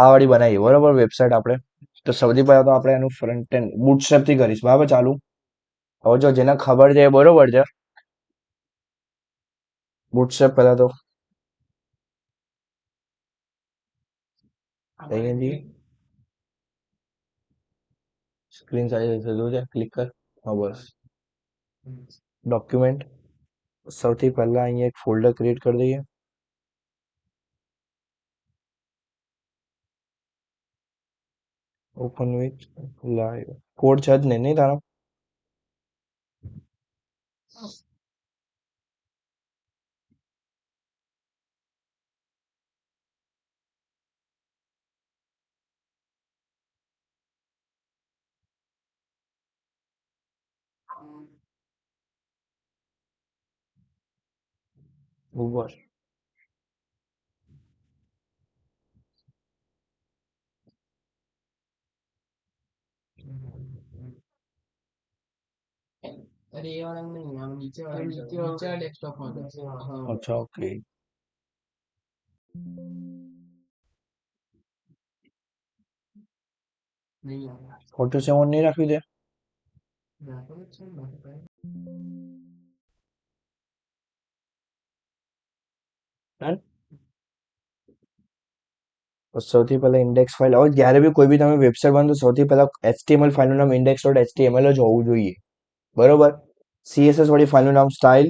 આ વાળી બનાવીએ બરોબર વેબસાઇટ આપણે. તો સૌથી પહેલા તો આપણે એનું ફ્રન્ટ એન્ડ બુટસ્ટ્રેપ થી કરીશ બરાબર ચાલુ. હવે જો જેને ખબર છે એ બરોબર છે. બુટસ્ટ્રેપ પહેલા તો અહીંયાથી સ્ક્રીન સાઈઝ થતું છે ક્લિક કર. હા બસ ડોક્યુમેન્ટ. સૌથી પહેલા અહીંયા એક ફોલ્ડર ક્રિએટ કરી દઈએ. ઓપન વિથ લાઈવ કોડ છે જ નહીં તારો. ઉપર અચ્છા ઓકે. ફોટો સેવન નહીં રાખ્યું છે. ડન. સૌથી પહેલા ઇન્ડેક્સ ફાઇલ. હવે જ્યારે બી કોઈ બી તમે વેબસાઇટ બનાવો તો સૌથી પહેલા HTML ફાઇલનું નામ index.html જ હોવું જોઈએ બરોબર. CSS વાળી ફાઇલનું નામ સ્ટાઇલ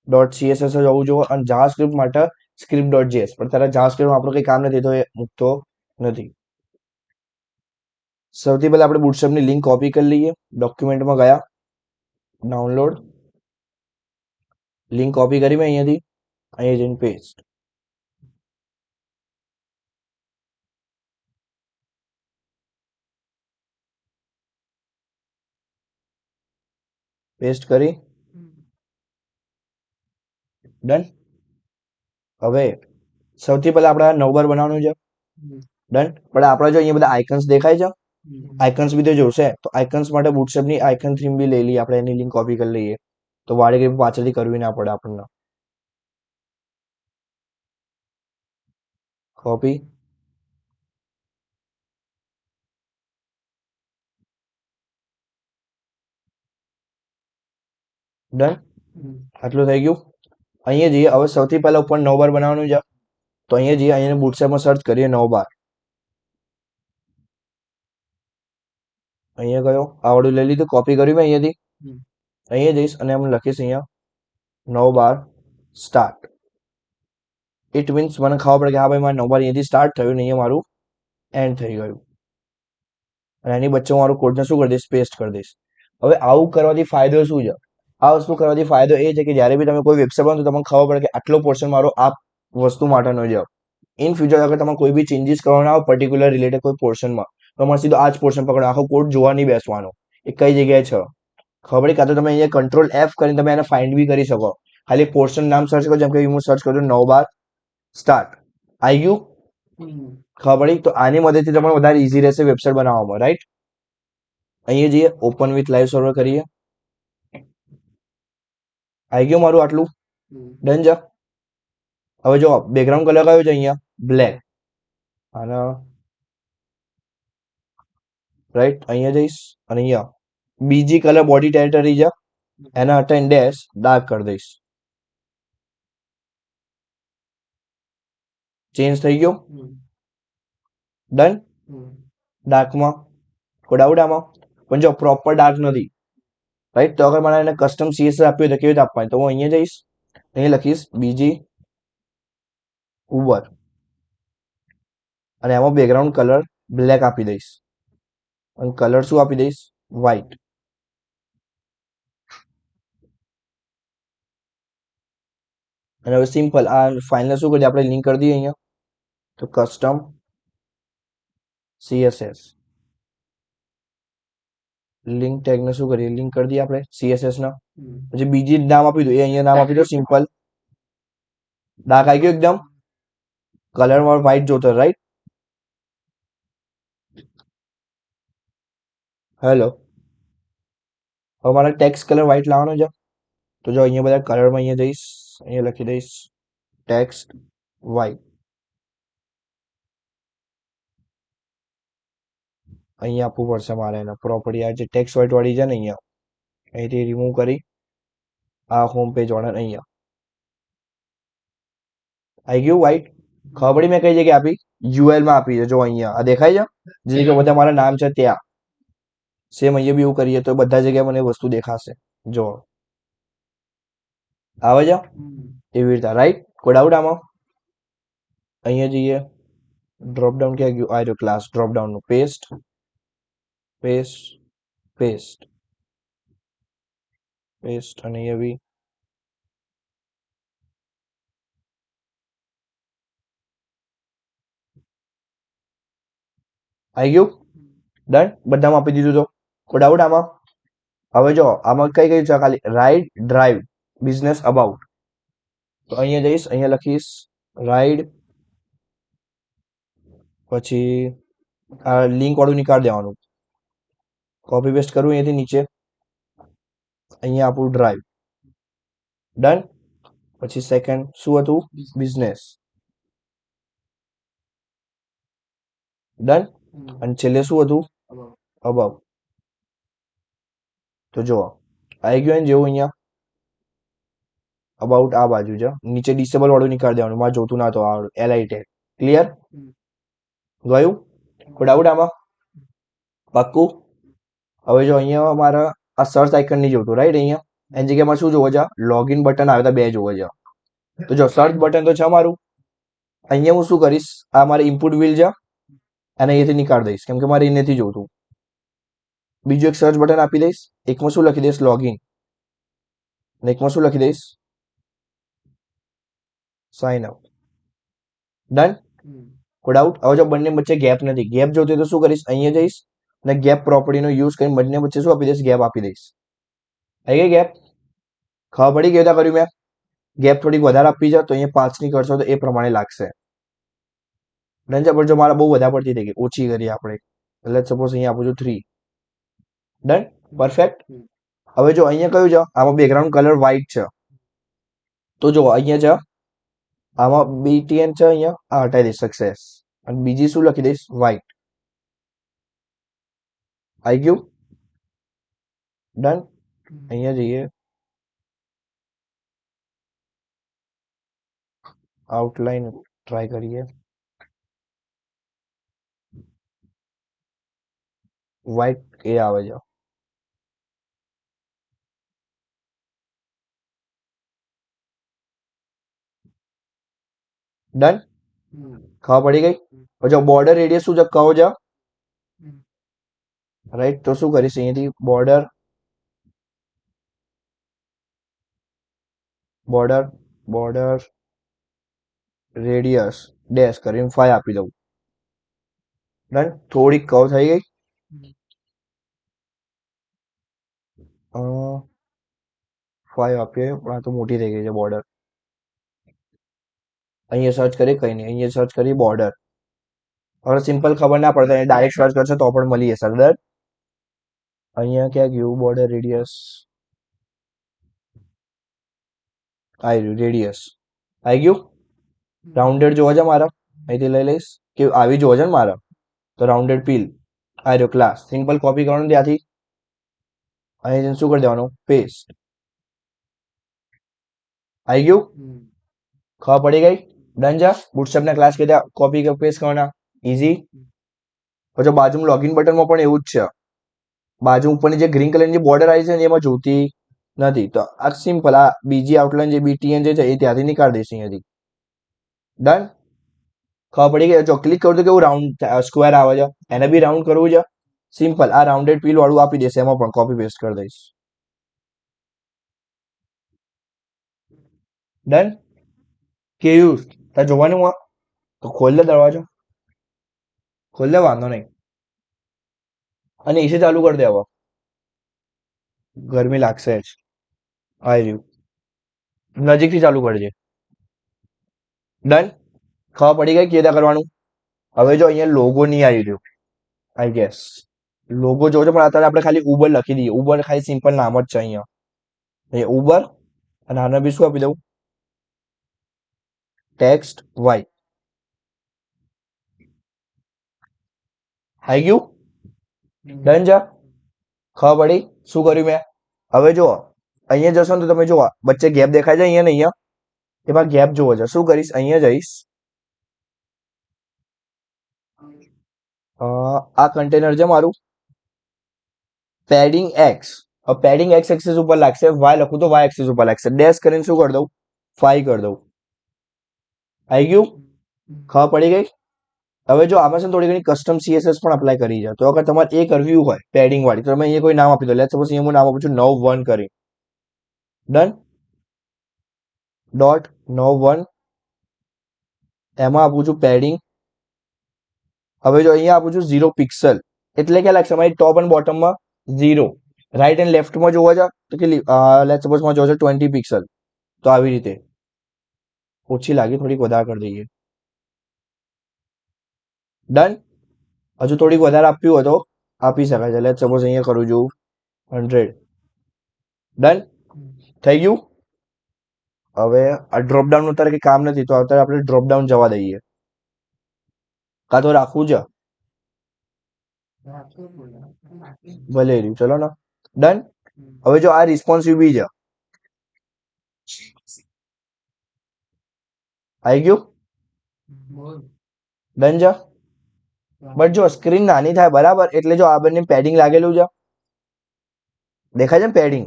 ડોટ સીએસએસ જ હોવું જોઈએ અને જાવાસ્ક્રિપ્ટ માટે script.js. પણ તારા જાવાસ્ક્રિપ્ટમાં આપણું કંઈ કામ નથી તો એ મૂકતો નથી. સૌથી પહેલા આપણે બુટસ્ટ્રેપની લિંક કોપી કરી લઈએ. ડોક્યુમેન્ટમાં ગયા ડાઉનલોડ લિંક કોપી કરી મેં અહીંયા જઈને પેસ્ટ. પેસ્ટ કરી ડન. હવે સૌથી પહેલા આપણે નવ બાર બનાવવાનું છે ડન. પણ આપણે જો અહીંયા બધા આઇકન્સ દેખાય છે આઇકન્સ બી તો જોશે તો આઇકન્સ માટે બુટસ્ટ્રેપની આઇકન થીમ બી લઈ લઈએ આપણે. એની લિંક કોપી કરી લઈએ તો વાળી ગઈ પાછળથી કરવી ના પડે આપણને. Copy done. આટલું થઈ ગયું. અહીંયા જઈએ. હવે સૌથી પહેલા ઉપર નવ બાર બનાવવાનું છે તો અહીંયા જઈએ. અહીંયા બુટસ્ટ્રેપમાં સર્ચ કરીએ નવ બાર. અહીંયા ગયો આવડું લઈ લીધું કોપી કર્યું મેં અહીંયાથી. અહીંયા જઈશ અને એમ લખીશ અહીંયા નવ બાર સ્ટાર્ટ. ઇટ મીન્સ મને ખબર પડે કે હા ભાઈ મારે નવ બાર અહીંયાથી સ્ટાર્ટ થયું ને અહીંયા મારું એન્ડ થઈ ગયું. અને એની વચ્ચે હું મારું કોડને શું કરી દઈશ પેસ્ટ કરી દઈશ. હવે આવું કરવાથી ફાયદો શું છે. આ વસ્તુ કરવાથી ફાયદો એ છે કે જ્યારે બી તમે કોઈ વેબસાઇટ બનાવો તો તમને ખબર પડે કે આટલો પોર્શન મારો આ વસ્તુ માટેનો છે. ઇન ફ્યુચર અગર તમારે કોઈ બી ચેન્જીસ કરવાના હોય પર્ટિક્યુલર રિલેટેડ કોઈ પોર્શનમાં તો તમારે સીધો આ જ પોર્શન પકડો. આખો કોડ જોવા નહીં બેસવાનો એ કઈ જગ્યાએ છે ખબર પડી. કાં તો તમે અહીંયા કંટ્રોલ F કરીને તમે એને ફાઇન્ડ બી કરી શકો. ખાલી પોર્શન નામ સર્ચ કરો. જેમ કે હું સર્ચ કરું 9 બાર સ્ટાર્ટ આવી ગયું ખબર પડી. તો આની મદદથી તમારે વધારે ઈઝી રહેશે વેબસાઇટ બનાવવામાં રાઈટ. અહીંયા જઈએ ઓપન વિથ લાઈવ સર્વર કરીએ. આવી ગયું મારું આટલું ડન છે. હવે જો બેકગ્રાઉન્ડ કલર કયો છે અહીંયા બ્લેક. અને રાઈટ અહીંયા જઈશ અને અહીંયા બીજી કલર બોડી ટેરિટરી છે એના અટેન ડેશ ડાર્ક કરી દઈશ. ચેન્જ થઈ ગયો ડન. ડાર્કમાં કોઈ ડાઉટ આમાં. પણ જો પ્રોપર ડાર્ક નથી રાઈટ. તો અગર મને એને કસ્ટમ CSS આપ્યું તો કેવી રીતે આપવાની. તો હું અહીંયા જઈશ અહીંયા લખીશ બીજી ઉપર અને એમાં બેકગ્રાઉન્ડ કલર બ્લેક આપી દઈશ અને કલર શું આપી દઈશ વ્હાઈટ. અને હવે સિમ્પલ આ ફાઇલને શું કરીએ આપણે લિંક કરી દઈએ અહીંયા તો કસ્ટમ CSS લિંક ટેગને શું કરીએ લિંક કરી દઈએ આપણે CSS ના. પછી બીજી નામ આપી દો એ અહીંયા નામ આપી દો સિમ્પલ. ડાર્ક આવી ગયો એકદમ. કલર માં વ્હાઈટ જોતો રાઈટ. હેલો. હવે મારે ટેક્સ્ટ કલર વ્હાઈટ લાવવાનો છે તો જો અહીંયા બધા કલરમાં અહીંયા જઈશ અહીંયા લખી દઈશ ટેક્સ્ટ વ્હાઈટ. અહીંયા આપવું પડશે મારે એને પ્રોપર્ટી આ જે ટેક્સ વાઇટ વાળી છે ને અહીંયા અહીંથી રિમૂવ કરી આ હોમ પેજ વાળા અહીંયા આવી ગયું વ્હાઈટ. ખબર પડી મેં કઈ જગ્યાએ આપી? યુએલ માં આપી છે જો અહીંયા આ દેખાય છે જે બધા મારા નામ છે ત્યાં. સેમ અહીંયા બી એવું કરીએ તો બધા જગ્યાએ મને વસ્તુ દેખાશે. જો આવે છે એવી રીતે રાઈટ. કોઈ ડાઉટ આમાં? અહીંયા જઈએ ડ્રોપડાઉન ક્યાં ગયું? આ રહ્યો ક્લાસ ડ્રોપડાઉન નું પેસ્ટ પેસ્ટ પેસ્ટ પેસ્ટ અને અહીંયા બી આવી ગયું. ડન. બધામાં આપી દીધું તો કોઈ ડાઉટ આમાં? હવે જો આમાં કઈ કઈ છે ખાલી રાઈડ ડ્રાઈવ બિઝનેસ અબાઉટ. તો અહીંયા જઈશ અહીંયા લખીશ રાઈડ પછી આ લિંક વાળું નીકાળી દેવાનું. કોપી પેસ્ટ કરું અહીંયાથી નીચે અહીંયા આપણું ડ્રાઈવ. ડન. પછી સેકન્ડ શું હતું? બિઝનેસ. ડન. અને છેલ્લે શું હતું? અબાઉ. તો જો આવી ગયું ને જેવું અહીંયા અબાઉટ આ બાજુ છે નીચે ડિસેબલ વાળું નીકાળી દેવાનું મારે જોતું ના તો આવડું એલઆઈ ક્લિયર ગયું? કોઈ ડાઉટ આમાં? પાક્કું. હવે જો અહીંયા મારા આ સર્ચ આઇકન નહીં જોતું રાઈટ. અહીંયા એની જગ્યામાં શું જોવે છે? લોગિન બટન આવે તો બે જોવે છે. તો જો સર્ચ બટન તો છે મારું. અહીંયા હું શું કરીશ? આ મારે ઇનપુટ વ્હીલ છે અને અહીંયાથી નીકાળી દઈશ કેમ કે મારે એ નથી જોતું. બીજું એક સર્ચ બટન આપી દઈશ. એકમાં શું લખી દઈશ? લોગિન. અને એકમાં શું લખી દઈશ? Sign up. ડન. કોઈ ડાઉટ? હવે જો બંને વચ્ચે ગેપ નથી ગેપ જોતી તો શું કરીશ? અહીંયા જઈશ અને ગેપ પ્રોપર્ટીનો યુઝ કરીને બંને વચ્ચે શું આપી દઈશ? ગેપ આપી દઈશ. આવી ગઈ ગેપ? ખબર પડી કેવી રીતે કર્યું મેં? ગેપ થોડીક વધારે આપી છે તો અહીંયા 5 ની કરશો તો એ પ્રમાણે લાગશે. ડન છે. પણ જો મારે બહુ વધારે પડતી થઈ ગઈ ઓછી કરીએ આપણે એટલે સપોઝ અહીંયા આપું છું 3. ડન. પરફેક્ટ. હવે જો અહીંયા કયું છે? આમાં બેકગ્રાઉન્ડ કલર વ્હાઈટ છે તો જો અહીંયા છે આમાં બીટીએન છે અહીંયા આ હટાવી દઈશ સક્સેસ અને બીજી શું લખી દઈશ? વ્હાઈટ. આવી ગયું? ડન. અહીંયા જઈએ આઉટલાઈન ટ્રાય કરીએ. વ્હાઈટ એ આવે છે. ડન. ખબર પડી ગઈ? પછી બોર્ડર રેડિયસ શું છે? કહો છે રાઈટ. તો શું કરીશ? અહીંયાથી border border border radius dash કરીને 5 આપી દઉં. ડન. થોડીક કવ થઈ ગઈ. 5 આપીએ પણ આ તો મોટી થઈ ગઈ છે બોર્ડર. અહીંયા સર્ચ કરીએ કઈ નહીં. અહીંયા સર્ચ કરીએ બોર્ડર. હવે સિમ્પલ ખબર ના પડે ડાયરેક્ટ સર્ચ કરશે તો પણ મળી જશે. ડન. અહીંયા ક્યાં ગયું બોર્ડર રેડિયસ? આવી રેડિયસ આવી ગયું. રાઉન્ડેડ જોવા છે મારા અહીંથી લઈ લઈશ કે આવી જોવા છે ને મારા તો રાઉન્ડેડ પીલ આ રહ્યો ક્લાસ. સિમ્પલ કોપી કરવાનું ત્યાંથી અહીં શું કરી દેવાનું? પેસ્ટ. આવી ગયું? ખબર પડી ગઈ? ડન છે. બુટસ્ટ્રેપના ક્લાસ કીધા કોપી પેસ્ટ કરવાના ઈઝી. પછી બાજુમાં લોગિન બટનમાં પણ એવું જ છે. બાજુ ઉપરની જે ગ્રીન કલરની જે બોર્ડર આવી છે ને એમાં જોતી નથી તો આ સિમ્પલ આ બીજી આઉટલાઈન જે બીટીએન જે છે એ ત્યાંથી નીકાળી દઈશ અહીંયાથી. ડન. ખબર પડી ગઈ? જો ક્લિક કરું તો કેવું રાઉન્ડ સ્ક્વેર આવે છે. એને બી રાઉન્ડ કરવું છે. સિમ્પલ આ રાઉન્ડેડ પીલ વાળું આપી દેશે એમાં પણ કોપી પેસ્ટ કરી દઈશ. ડન. કેવું તારે જોવાનું આ તો ખોલ દે દરવાજો. ખોલ દે વાંધો નહીં. અને એસી ચાલુ કરી દે હવે. ગરમી લાગશે જ. આવી રહ્યું. નજીકથી ચાલુ કરજે. ડન. ખબર પડી ગઈ કેદા કરવાનું? હવે જો અહીંયા લોગો નહીં આવી રહ્યો આઈ ગેસ લોગો જોજો પણ અત્યારે આપણે ખાલી ઉબર લખી દઈએ. ઉબર ખાલી સિમ્પલ નામ જ છે અહીંયા ઉબર અને આને બી શું આપી દઉં? Text Y. આવી ગયું? ડન છે, ખબર પડી શું કર્યું મેં? હવે જુઓ, અહીંયા જશો ને તો તમે જુઓ વચ્ચે ગેપ દેખાય છે અહીંયા ને અહીંયા, એમાં ગેપ જોવો છે. શું કરીશ? અહીંયા જઈશ, આ કન્ટેનર છે મારું, padding x. Padding x axis ઉપર લાગશે, વાય લખું તો વાય એક્સિસ ઉપર લાગશે. ડેશ કરીને શું કરી દઉં? 5 કરી દઉં. આવી ગયું? ખબર પડી ગઈ? હવે જો આમાં છે ને થોડી ઘણી કસ્ટમ સીએસએસ પણ અપ્લાય કરી છે. તો અગર તમારે એ કરવી હોય પેડિંગ વાળી, તો તમે અહીંયા કોઈ નામ આપી દો. લેટ્સ સપોઝ અહીંયા હું નામ આપું છું 9-1 કરી. ડન. ડોટ 9-1, એમાં આપું છું પેડિંગ. હવે જો અહીંયા આપું છું 0 પિક્સલ, એટલે કે લાગશે મારી ટોપ અને બોટમમાં 0. રાઈટ એન્ડ લેફ્ટમાં જોવા જા તો કેટલી, લેટ્સ સપોઝ માં જોવા છે 20 પિક્સલ. તો આવી રીતે ઓછી લાગી, થોડીક વધારે કરી દઈએ. ડન. હજુ થોડીક વધારે આપવી હોય તો આપી શકાય છે. લેટ્સ સપોઝ અહીંયા કરું છું 100. ડન. થઈ ગયું. હવે આ ડ્રોપડાઉન અત્યારે કંઈ કામ નથી, તો અત્યારે આપણે ડ્રોપડાઉન જવા દઈએ. કાં તો રાખવું છે, ભલે રહ્યું, ચલો ને. ડન. હવે જો આ રિસ્પોન્સિવ બી છે, આવી ગયું. ડન છે. બટ જો સ્ક્રીન નાની થાય બરાબર, એટલે જો આ બંને પેડિંગ લાગેલું છે, દેખાય છે ને પેડિંગ,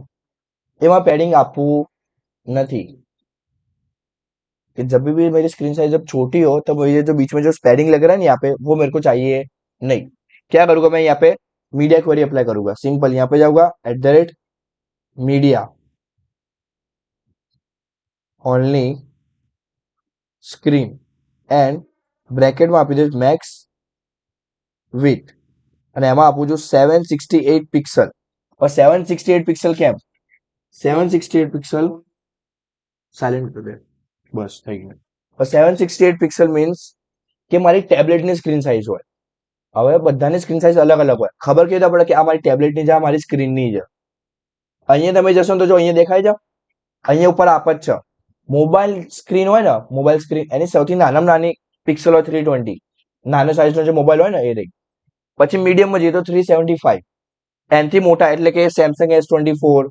એમાં પેડિંગ આપવું નથી. कि जब भी मेरी स्क्रीन साइज जब छोटी हो तब मुझे जो बीच में जो स्पेडिंग लग रहा है ना यहाँ पे, वो मेरे को चाहिए नहीं. क्या करूंगा मैं यहाँ पे? मीडिया क्वेरी अप्लाई करूंगा. सिंपल यहाँ पे जाऊंगा @media only screen and બ્રેકેટમાં આપી દઈશ મેક્સ વિથ, અને એમાં આપું છું 768 પિક્સલ. और 768 પિક્સલ કેમ? 768 પિક્સલ સાયલેન્ટ કરી દે, બસ થઈ ગયું. और 768 પિક્સલ મીન્સ કે મારી ટેબ્લેટની સ્ક્રીન સાઇઝ હોય. હવે બધાની સ્ક્રીન સાઇઝ અલગ અલગ હોય. ખબર કેવી રીતે પડે કે આ મારી ટેબ્લેટની છે, આ મારી સ્ક્રીનની છે? અહીંયા તમે જશો ને તો જો અહીંયા દેખાય છે, અહીંયા ઉપર આપ જ છે. મોબાઈલ સ્ક્રીન હોય ને, મોબાઈલ સ્ક્રીન એની સૌથી નાનામાં નાની પિક્સલ હોય 320. નાનો સાઇઝનો જે મોબાઈલ હોય ને એ રહી. પછી મીડિયમમાં જઈએ તો 375. એનથી મોટા એટલે કે Samsung S24,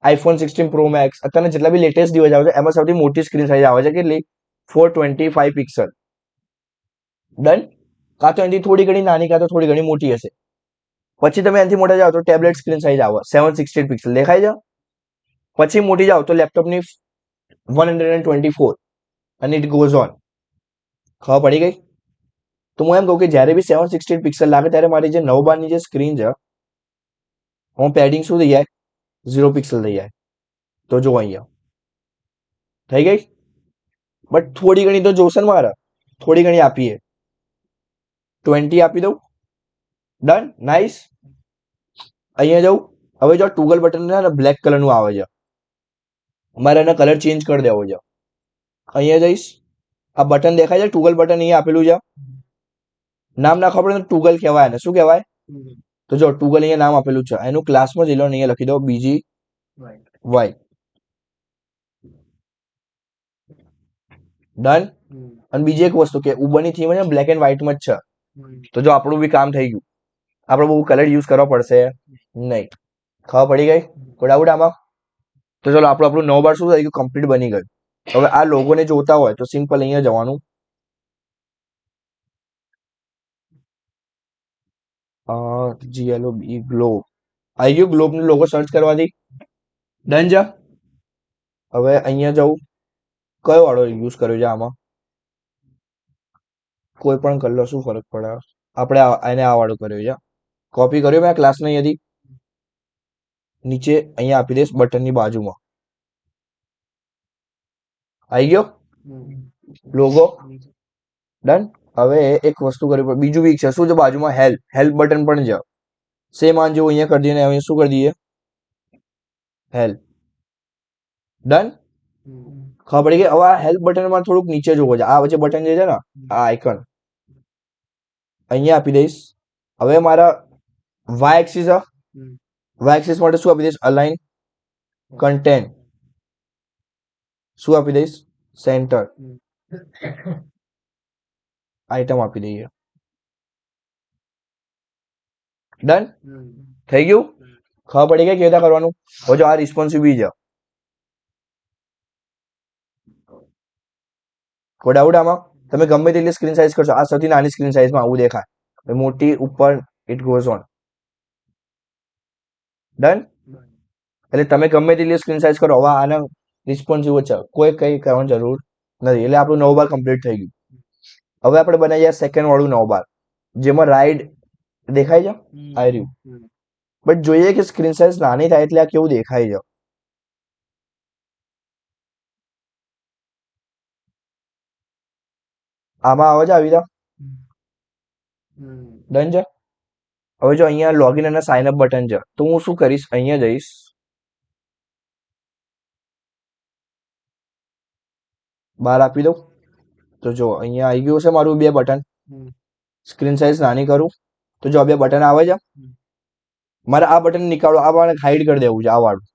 iPhone 16 pro max, અત્યારે જેટલા બી લેટેસ્ટ ડિવાઇસ આવે છે એમાં સૌથી મોટી સ્ક્રીન સાઇઝ આવે છે કેટલી? 425 પિક્સલ. ડન. કાં તો એનાથી થોડી ઘણી નાની, કાં તો થોડી ઘણી મોટી હશે. પછી તમે એનાથી મોટા જાઓ તો ટેબ્લેટ સ્ક્રીન સાઇઝ આવે 768 પિક્સલ, દેખાય છે? પછી મોટી જાઓ તો લેપટોપની 124, અને ઇટ ગોઝ ઓન. ખબર પડી ગઈ? તો હું એમ કહું કે જ્યારે બી 768 પિક્સલ લાગે ત્યારે મારી જે 9/12 જે સ્ક્રીન છે, હું પેડિંગ શું થઈ જાય? 0 પિક્સલ થઈ જાય. તો જો અહીંયા થઈ ગઈ. બટ થોડી ઘણી તો જોશે ને મારે, થોડી ઘણી આપીએ. 20 આપી દઉં. ડન. નાઇસ. અહીંયા જાઉં. હવે જો ટુગલ બટન છે ને બ્લેક કલરનું આવે છે, મારે એનો કલર ચેન્જ કરી દેવો છે. અહીંયા જઈશ, આ બટન દેખાય છે ટુગલ બટન અહીંયા આપેલું છે, નામ ના ખબર તો ટુગલ કહેવાય ને. શું કહેવાય? તો જો ટુગલ અહીંયા નામ આપેલું છે, એનું ક્લાસમાં જઈ લો, અહીંયા લખી દો બીજી વાય. ડન. અને બીજી એક વસ્તુ કે ઉબરની થીમ છે બ્લેક એન્ડ વ્હાઇટમાં જ છે, તો જો આપણું બી કામ થઈ ગયું. આપણે બહુ કલર યુઝ કરવા પડશે નહીં. ખબર પડી ગઈ? કોઈ ડાઉટ આમાં? તો ચલો આપણું 9/12 શું થઈ ગયું? કમ્પ્લીટ બની ગયું. હવે આ લોગોને જોતા હોય તો સિમ્પલ અહીંયા જવાનું, GLOB ગ્લોબ આવી ગયું. ગ્લોબ નો લોગો સર્ચ કરવાથી ડન છે. હવે અહીંયા જવું, કયો વાળો યુઝ કર્યો છે આમાં? કોઈ પણ કરી લો, શું ફરક પડે? આપણે એને આ વાળો કર્યો છે. કોપી કર્યો મેં ક્લાસની અહીંયાથી, નીચે અહીંયા આપી દઈશ બટનની બાજુમાં. આવી ગયો લોગો. ડન. હવે એક વસ્તુ કરવી પડે, બીજું બી છે. શું છે બાજુમાં? હેલ્પ બટન પણ છે. સેમ આન જેવું અહીંયા કરી દઈએ, ને અહીંયા શું કરી દઈએ? હેલ્પ. ડન. ખબર પડી ગઈ? હવે આ હેલ્પ બટનમાં થોડુંક નીચે જોવો છે, આ વચ્ચે બટન જે છે ને, આ આઇકન અહીંયા આપી દઈશ. હવે મારા વાય એક્સિસ, વાય એક્સિસ માટે શું આપી દઈશ? Align content. શું આપી દઈશ? સેન્ટર. આઈટમ આપી દઈએ. ડન થઈ ગયું, ખબર પડી ગઈ કેવી રીતે કરવાનું. હવે જો આ રિસ્પોન્સિવ બી છે, કોઈ ડાઉટ આમાં? તમે ગમે તેટલી સ્ક્રીન સાઇઝ કરશો, આ સૌથી નાની સ્ક્રીન સાઇઝમાં આવું દેખાય, મોટી ઉપર ઇટ ગોઝ ઓન. ડન. એટલે તમે ગમે તેટલી સ્ક્રીન સાઇઝ કરો, હવે આને રિસ્પોન્સિવ છે, કોઈ કઈ કરવાની જરૂર નથી. એટલે આપણું 9 બાર કમ્પ્લીટ થઈ ગયું. હવે આપણે બનાવીએ સેકન્ડ વાળું 9 બાર, જેમાં રાઈડ દેખાય છે આ રહ્યું. બટ જોઈએ કે સ્ક્રીન સાઇઝ નાની થાય એટલે આ કેવું દેખાય છે. આમાં આવે છે આવી રીતે. ડન છે. હવે જો અહીંયા લોગિન અને સાઇન અપ બટન છે, તો હું શું કરીશ, અહીંયા જઈશ, બહાર આપી દઉં. તો જો અહીંયા આવી ગયું છે મારું 2 બટન. સ્ક્રીન સાઇઝ નાની કરું તો જો 2 બટન આવે છે. મારે આ બટન નીકાળો, આ મારે હાઈડ કરી દેવું છે આ વાળું,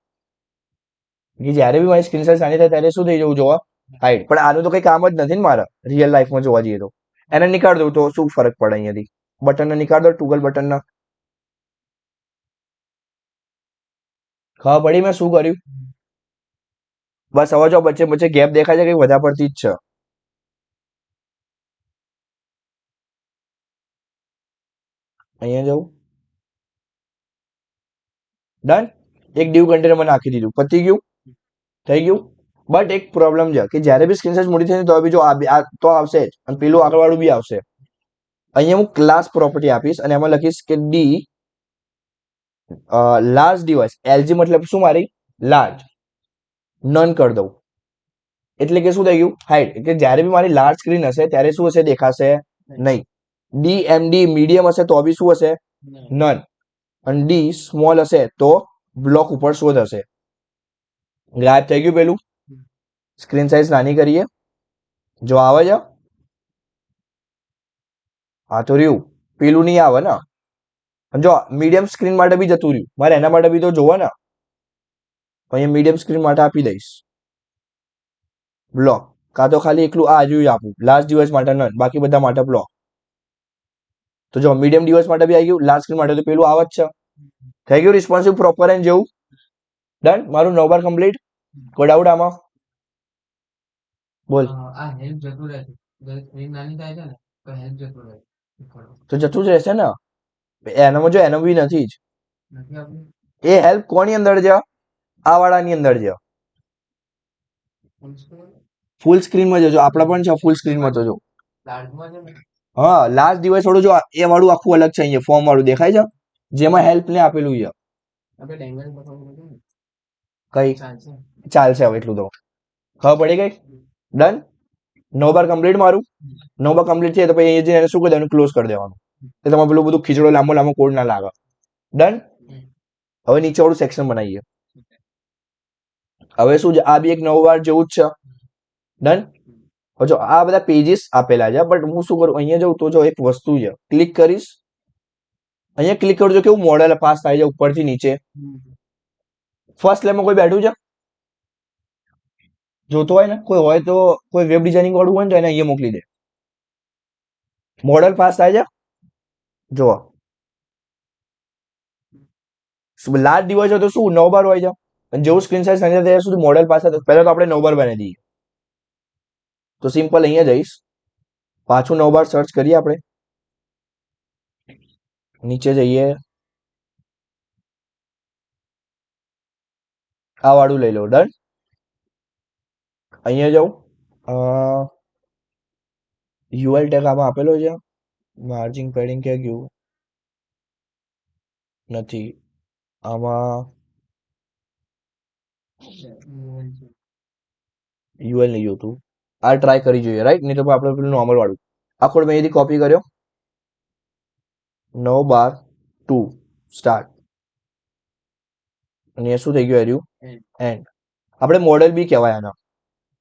કે જ્યારે બી મારી સ્ક્રીન સાઇઝ નાની થાય ત્યારે શું થઈ જવું જોવા, હાઈડ. પણ આનું તો કઈ કામ જ નથી ને મારે રિયલ લાઈફમાં જોવા જઈએ તો. એને નીકાળ દઉં તો શું ફરક પડે, અહીંયાથી બટનને નીકાળ દો, ટુગલ બટનના. ખબર પડી મેં શું કર્યું? બસ હવે જો વચ્ચે વચ્ચે ગેપ દેખાય છે કે વધારે પડતી જ છે. અહીંયા જવું, ડન. એક ડીવ કન્ટેનરમાં નાખી દીધું, પતી ગયું, થઈ ગયું. બટ એક પ્રોબ્લેમ છે કે જ્યારે બી સ્ક્રીન સાઇઝ મોટી થાય તો બી જો આ તો આવશે જ, અને પેલું આગળ વાળું બી આવશે. અહીંયા હું ક્લાસ પ્રોપર્ટી આપીશ અને એમાં લખીશ કે ડી લાર્જ ડિવાઇસ, એલજી મતલબ શું મારી લાર્જ, નન કરી દઉં. એટલે કે શું થઈ ગયું, હાઈડ. એટલે જ્યારે બી મારી લાર્જ સ્ક્રીન હશે ત્યારે શું હશે, દેખાશે નહીં. ડીએમડી મીડિયમ હશે તો બી શું હશે, નન. અને ડી સ્મોલ હશે તો બ્લોક ઉપર શોધ હશે. ગાયબ થઈ ગયું પેલું. સ્ક્રીન સાઇઝ નાની કરીએ, જો આવે છે, હા તો રહ્યું, પેલું નહીં આવે ને. જો મીડિયમ સ્ક્રીન માટે બી જતું રહ્યું, મારે એના માટે બી તો જોવો ને. અહીંયા મીડિયમ સ્ક્રીન માટે આપી દઈશ બ્લોક, કાં તો ખાલી એકલું આ જોયું આપું લાર્જ ડિવાઇસ માટે નન, બાકી બધા માટે બ્લોક. તો જો મીડિયમ ડિવાઇસ માટે બી આવી ગયું, લાર્જ સ્ક્રીન માટે તો પેલું આવે જ છે. થઈ ગયું રિસ્પોન્સિવ, પ્રોપર એન્ડ જેવું. ડન. મારું 9 બાર કમ્પ્લીટ. કોઈ ડાઉટ આમાં? બોલ. તો જતું જ રહેશે ને, એનામાં જો એનો બી નથી જ. એ હેલ્પ કોની અંદર છે, આ વાળાની અંદર છે. ફૂલ સ્ક્રીનમાં જજો, આપણા પણ છે ફૂલ સ્ક્રીનમાં. તો જો હા લાર્જ ડિવાઇસ વાળું જો એ વાળું આખું અલગ છે, અહીંયા ફોર્મ વાળું દેખાય છે, જેમાં હેલ્પ ને આપેલું છે. કઈ ચાલશે હવે એટલું તો ખબર પડી ગઈ. ડન. 9 બાર કમ્પ્લીટ મારું. 9 બાર કમ્પ્લીટ છે તો પછી અહીંયા જઈને શું કરી દેવાનું, ક્લોઝ કરી દેવાનું. એટલે તમારે પેલું બધું ખીચડો લાંબો લાંબો કોડ ના લાગે. ડન. હવે નીચે વાળું સેક્શન બનાવીએ. હવે શું છે, આ બી એક 9 બાર જેવું જ છે. ડન. હવે જો આ બધા પેજીસ આપેલા છે, બટ હું શું કરું, અહીંયા જઉં તો જો એક વસ્તુ છે, ક્લિક કરીશ, અહીંયા ક્લિક કરજો, કેવું મોડેલ પાસ થાય છે ઉપરથી નીચે. ફર્સ્ટ લેબમાં કોઈ બેઠું છે, જોતો હોય ને, કોઈ હોય તો, કોઈ વેબ ડિઝાઇનિંગ વાળું હોય ને તો એને અહીંયા મોકલી દે. મોડેલ પાસ થાય છે, જો લાર્જ ડિવાઇસ હોય તો શું 9 બાર હોય છે, અને જેવું સ્ક્રીન સાઇઝ નાની થાય ત્યાં સુધી મોડેલ પાસ થાય. પહેલા તો આપણે 9 બાર બનાવી દઈએ. તો સિમ્પલ અહીંયા જઈશ, પાછું 9 બાર સર્ચ કરીએ આપણે, નીચે જઈએ, આ વાળું લઈ લો. ડન. અહીંયા જાઉં, યુએલ ટેગ આમાં આપેલો છે, માર્જિન પેડિંગ ક્યાં ગયું, નથી આમાં, યુએલ નહીં જોતું. આ ટ્રાય કરી જોઈએ, રાઈટ, નહીં તો આપણે પેલું નોર્મલ વાળું. આ કોડ મેં અહીંથી કોપી કર્યો, 9 બાર 2 સ્ટાર્ટ, અને શું થઈ ગયું, એર્યું એન્ડ. આપણે મોડેલ બી કહેવાય આના,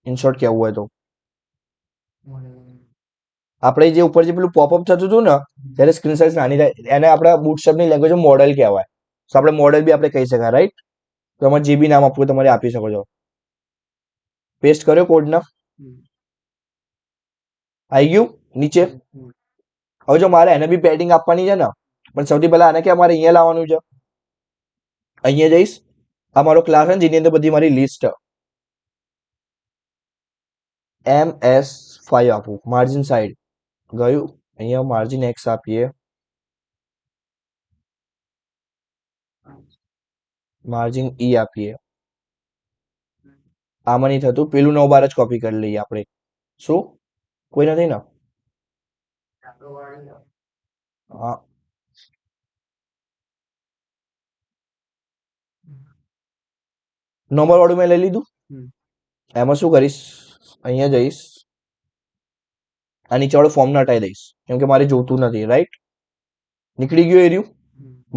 ઇનશોર્ટ કહેવું હોય તો. આપણે જે ઉપર જે પેલું પોપઅપ થતું હતું ને ત્યારે સ્ક્રીન સાઇઝ નાની થાય, એને આપણા બુટસ્ટ્રેપની લેંગ્વેજમાં મોડેલ કહેવાય. તો આપણે મોડેલ બી આપણે કહી શકાય, રાઈટ. તો તમારે જે બી નામ આપવું તમારે આપી શકો છો. પેસ્ટ કર્યો કોડના, આવી ગયું નીચે. હવે જો મારે એને બી પેડિંગ આપવાની છે ને, પણ સૌથી પહેલા આને કે અમારે અહીંયા લાવવાનું છે. અહીંયા જઈશ, આ મારો ક્લાસ છે જેની અંદર બધી મારી લિસ્ટ MS5 આપું, માર્જિન સાઈડ ગયું, અહીંયા માર્જિન એક્સ આપીએ, માર્જિન ઈ આપીએ. આમાં નહીં થતું, પેલું 9 12 જ કોપી કરી લઈએ આપણે. શું કોઈ નથી ને? હા, નંબર વાળું મેં લઈ લીધું. એમાં શું કરીશ, અહીંયા જઈશ, આ નીચે વાળું ફોર્મ હટાવી દઈશ કેમ કે મારે જોતું નથી. રાઈટ, નીકળી ગયું એ રહ્યું.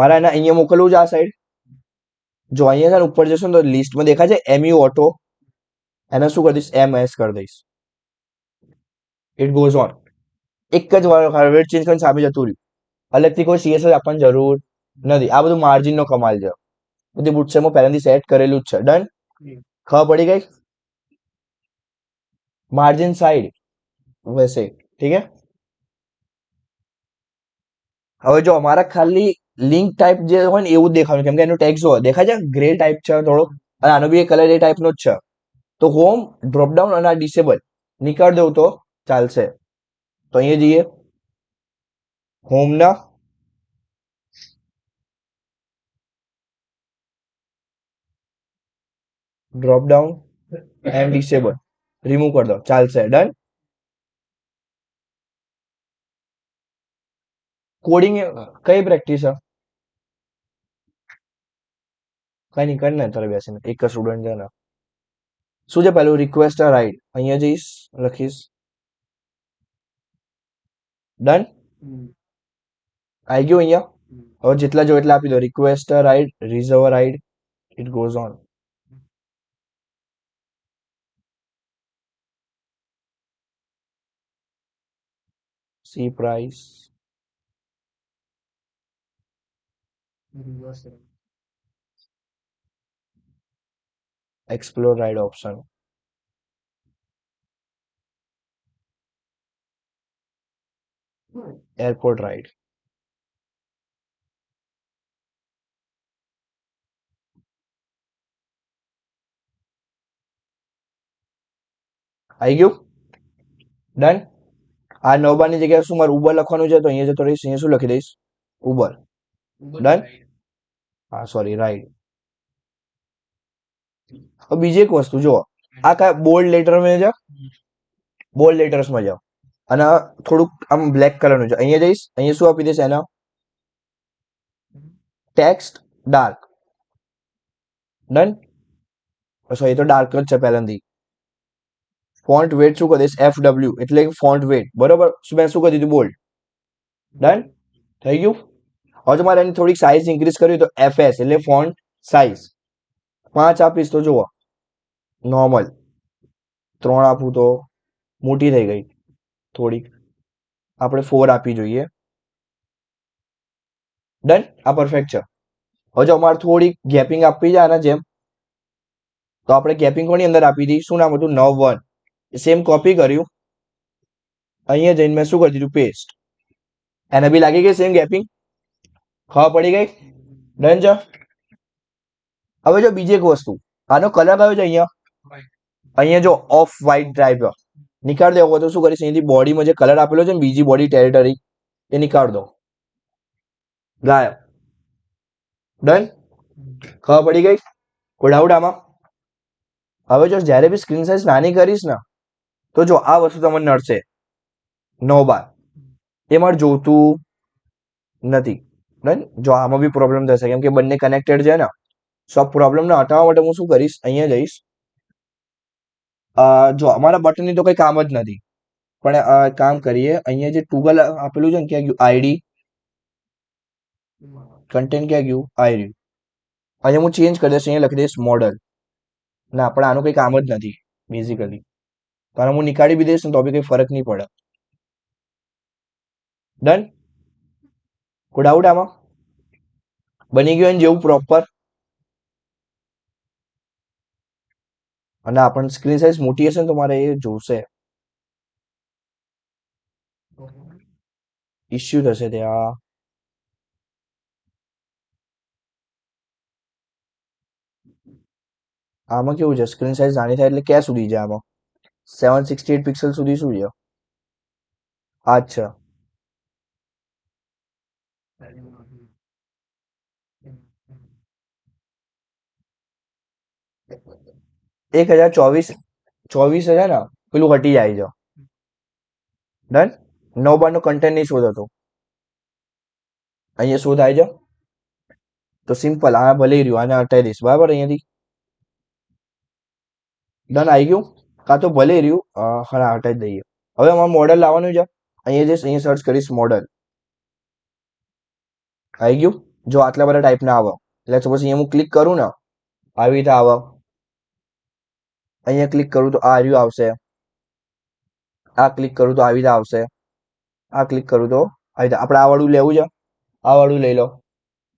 મારે એને અહીંયા મોકલવું છે આ સાઈડ. જો અહીંયા છે ને ઉપર જશો ને તો લિસ્ટમાં દેખાય છે MU ઓટો, એને શું કરી દઈશ, MS કરી દઈશ. It goes on. એક જ વાર હાર્ડવેર ચેન્જ કરીને સામે જતું રહ્યું. અલગથી કોઈ CSS આપવાની જરૂર નથી. આ બધું માર્જિનનો કમાલ છે. બધી બુટસ્ટ્રેપમાં પહેલાથી સેટ કરેલું જ છે. ડન, ખબર પડી ગઈ. मार्जिन साइड वैसे ठीक है. હવે જો અમારા ખાલી લિંક ટાઈપ જે હોય ને એવું જ દેખાવાનું કેમ કે એનું ટેક્સ જો દેખાય છે ગ્રે ટાઈપ છે થોડો, અને આનો બી કલર એ ટાઈપનો જ છે. તો હોમ ડ્રોપ ડાઉન અને આ ડિસેબલ નીકાળ દઉં તો ચાલશે. તો અહીંયા જઈએ, હોમના drop down and disable remove કરી દો, ચાલશે. ડન. કોડિંગ કઈ પ્રેક્ટિસ છે? કઈ નહીં કરી ને તારે બેસીને, એક જ સ્ટુડન્ટ છે ને. શું છે પેલું, રિક્વેસ્ટ રાઈટ, અહીંયા જઈશ, લખીશ ડન. આવી ગયું અહીંયા. હવે જેટલા જો એટલા આપી દો, request right, reserve right, it goes on. C price, explore ride option, airport ride. આવી ગયું. ડન. આ 9 12 ની જગ્યાએ શું મારે ઉબર લખવાનું છે તો અહીંયા જતો રહીશ, અહીંયા શું લખી દઈશ, ઉબર. ડન. હા સોરી, રાઈડ. હવે બીજી એક વસ્તુ જુઓ, આ કા બોલ્ડ લેટરમાં છે, બોલ્ડ લેટર્સમાં જાઓ, અને થોડુંક આમ બ્લેક કલરનું છે, અહીંયા જઈશ, અહીંયા શું આપી દઈશ, એના ટેક્સ્ટ ડાર્ક. ડન. સોરી, એ તો ડાર્ક જ છે પહેલાથી. ફોન્ટ વેટ શું કરી દઈશ, FW એટલે ફોન્ટ વેટ, બરોબર. મેં શું કરી દીધું, બોલ્ડ. ડન. થઈ ગયું. હવે જો મારે એની થોડીક સાઇઝ ઇન્ક્રીઝ કરવી તો FS એટલે ફોન્ટ સાઇઝ 5 આપીશ તો જુઓ, નોર્મલ 3 આપું તો મોટી થઈ ગઈ થોડીક, આપણે 4 આપી જોઈએ. ડન. આ પરફેક્ટ છે. હવે જો અમારે થોડીક ગેપિંગ આપવી છે આના જેમ, તો આપણે ગેપિંગ કોની અંદર આપી હતી, શું નામ હતું, 9 1. સેમ કોપી કર્યું, અહીંયા જઈને મેં શું કરી દીધું, પેસ્ટ. એને બી લાગી ગઈ સેમ ગેપિંગ, ખબર પડી ગઈ. ડન છે. હવે જો બીજી એક વસ્તુ, આનો કલર કયો છે, અહીંયા જો ઓફ વ્હાઇટ ટાઈપ નીકાળ દેવો હોય તો શું કરીશ, અહીંથી બોડીમાં જે કલર આપેલો છે ને બીજી બોડી ટેરિટરી એ નીકાળ દો, ગાયબ. ડન. ખબર પડી ગઈ, કોઈ ડાઉટ આમાં? હવે જો જ્યારે બી સ્ક્રીન સાઇઝ નાની કરીશ ને તો જો આ વસ્તુ તમને નડશે, 9 12 એ મારે જોતું નથી. ડન. જો આમાં બી પ્રોબ્લેમ થશે કેમ કે બંને કનેક્ટેડ છે ને. સો પ્રોબ્લેમને હટાવવા માટે હું શું કરીશ, અહીંયા જઈશ, જો અમારા બટનની તો કઈ કામ જ નથી, પણ કામ કરીએ, અહીંયા જે ટુગલ આપેલું છે ને ક્યાં ગયું, આઈડી કન્ટેન્ટ ક્યાં ગયું, આવી રહ્યું. અહીંયા હું ચેન્જ કરી દઈશ, અહીંયા લખી દઈશ મોડલ. ના પણ આનું કઈ કામ જ નથી બેઝિકલી, કારણ હું નીકાળી બી દઈશ ને તો બી કઈ ફરક નહીં પડે. ડન. કોઈ ડાઉટ આમાં? બની ગયું એને જેવું પ્રોપર. અને આપણને સ્ક્રીન સાઇઝ મોટી હશે ને તો મારે એ જોશે, ઇશ્યુ થશે ત્યાં. આમાં કેવું છે, સ્ક્રીન સાઇઝ નાની થાય એટલે ક્યાં સુધી જાય આમાં? 768 પિક્સલ સુધી શું છે? અચ્છા, 1024 છે ને, પેલું હટી જાય છે. ડન. 9 બાર નો કન્ટેન્ટ નહીં શોધ હતો, અહીંયા શું થાય છે? તો સિમ્પલ, આ ભલે રહ્યું, આને હટાવી દઈશ બરાબર અહીંયાથી. ડન આવી ગયું. કાં તો ભલે રહ્યું, હા હટાવી દઈએ. હવે અમારે મોડલ લાવવાનું છે. અહીંયા જઈશ, અહીંયા સર્ચ કરીશ મોડલ. આવી ગયું. જો આટલા બધા ટાઈપના આવે એટલે સપોઝ અહીંયા હું ક્લિક કરું ને, આવી રીતે આવે. અહીંયા ક્લિક કરું તો આ રહ્યું આવશે. આ ક્લિક કરું તો આવી રીતે આવશે. આ ક્લિક કરું તો આવી રીતે. આપણે આ વાળું લેવું છે, આ વાળું લઈ લો.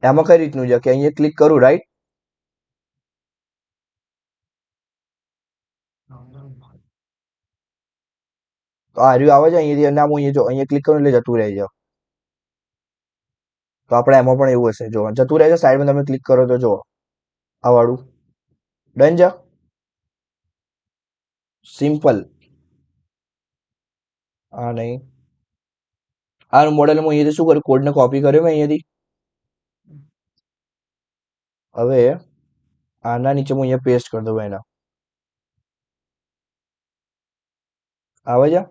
એમાં કઈ રીતનું છે કે અહીંયા ક્લિક કરું, રાઈટ, તો આ રહ્યું આવે છે અહીંયાથી, અને હું અહીંયા જો અહીંયા ક્લિક કરું એટલે જતું રહે છે. તો આપણે એમાં પણ એવું હશે, જો જતું રહે છે. સાઈડમાં તમે ક્લિક કરો તો જો આ વાળું ડન છે. સિમ્પલ. આ નહીં, આ મોડેલ હું અહીંયાથી શું કર્યું, કોડને કોપી કર્યો મેં અહીંયાથી. હવે આના નીચે હું અહીંયા પેસ્ટ કરી દઉં એના. આવે છે,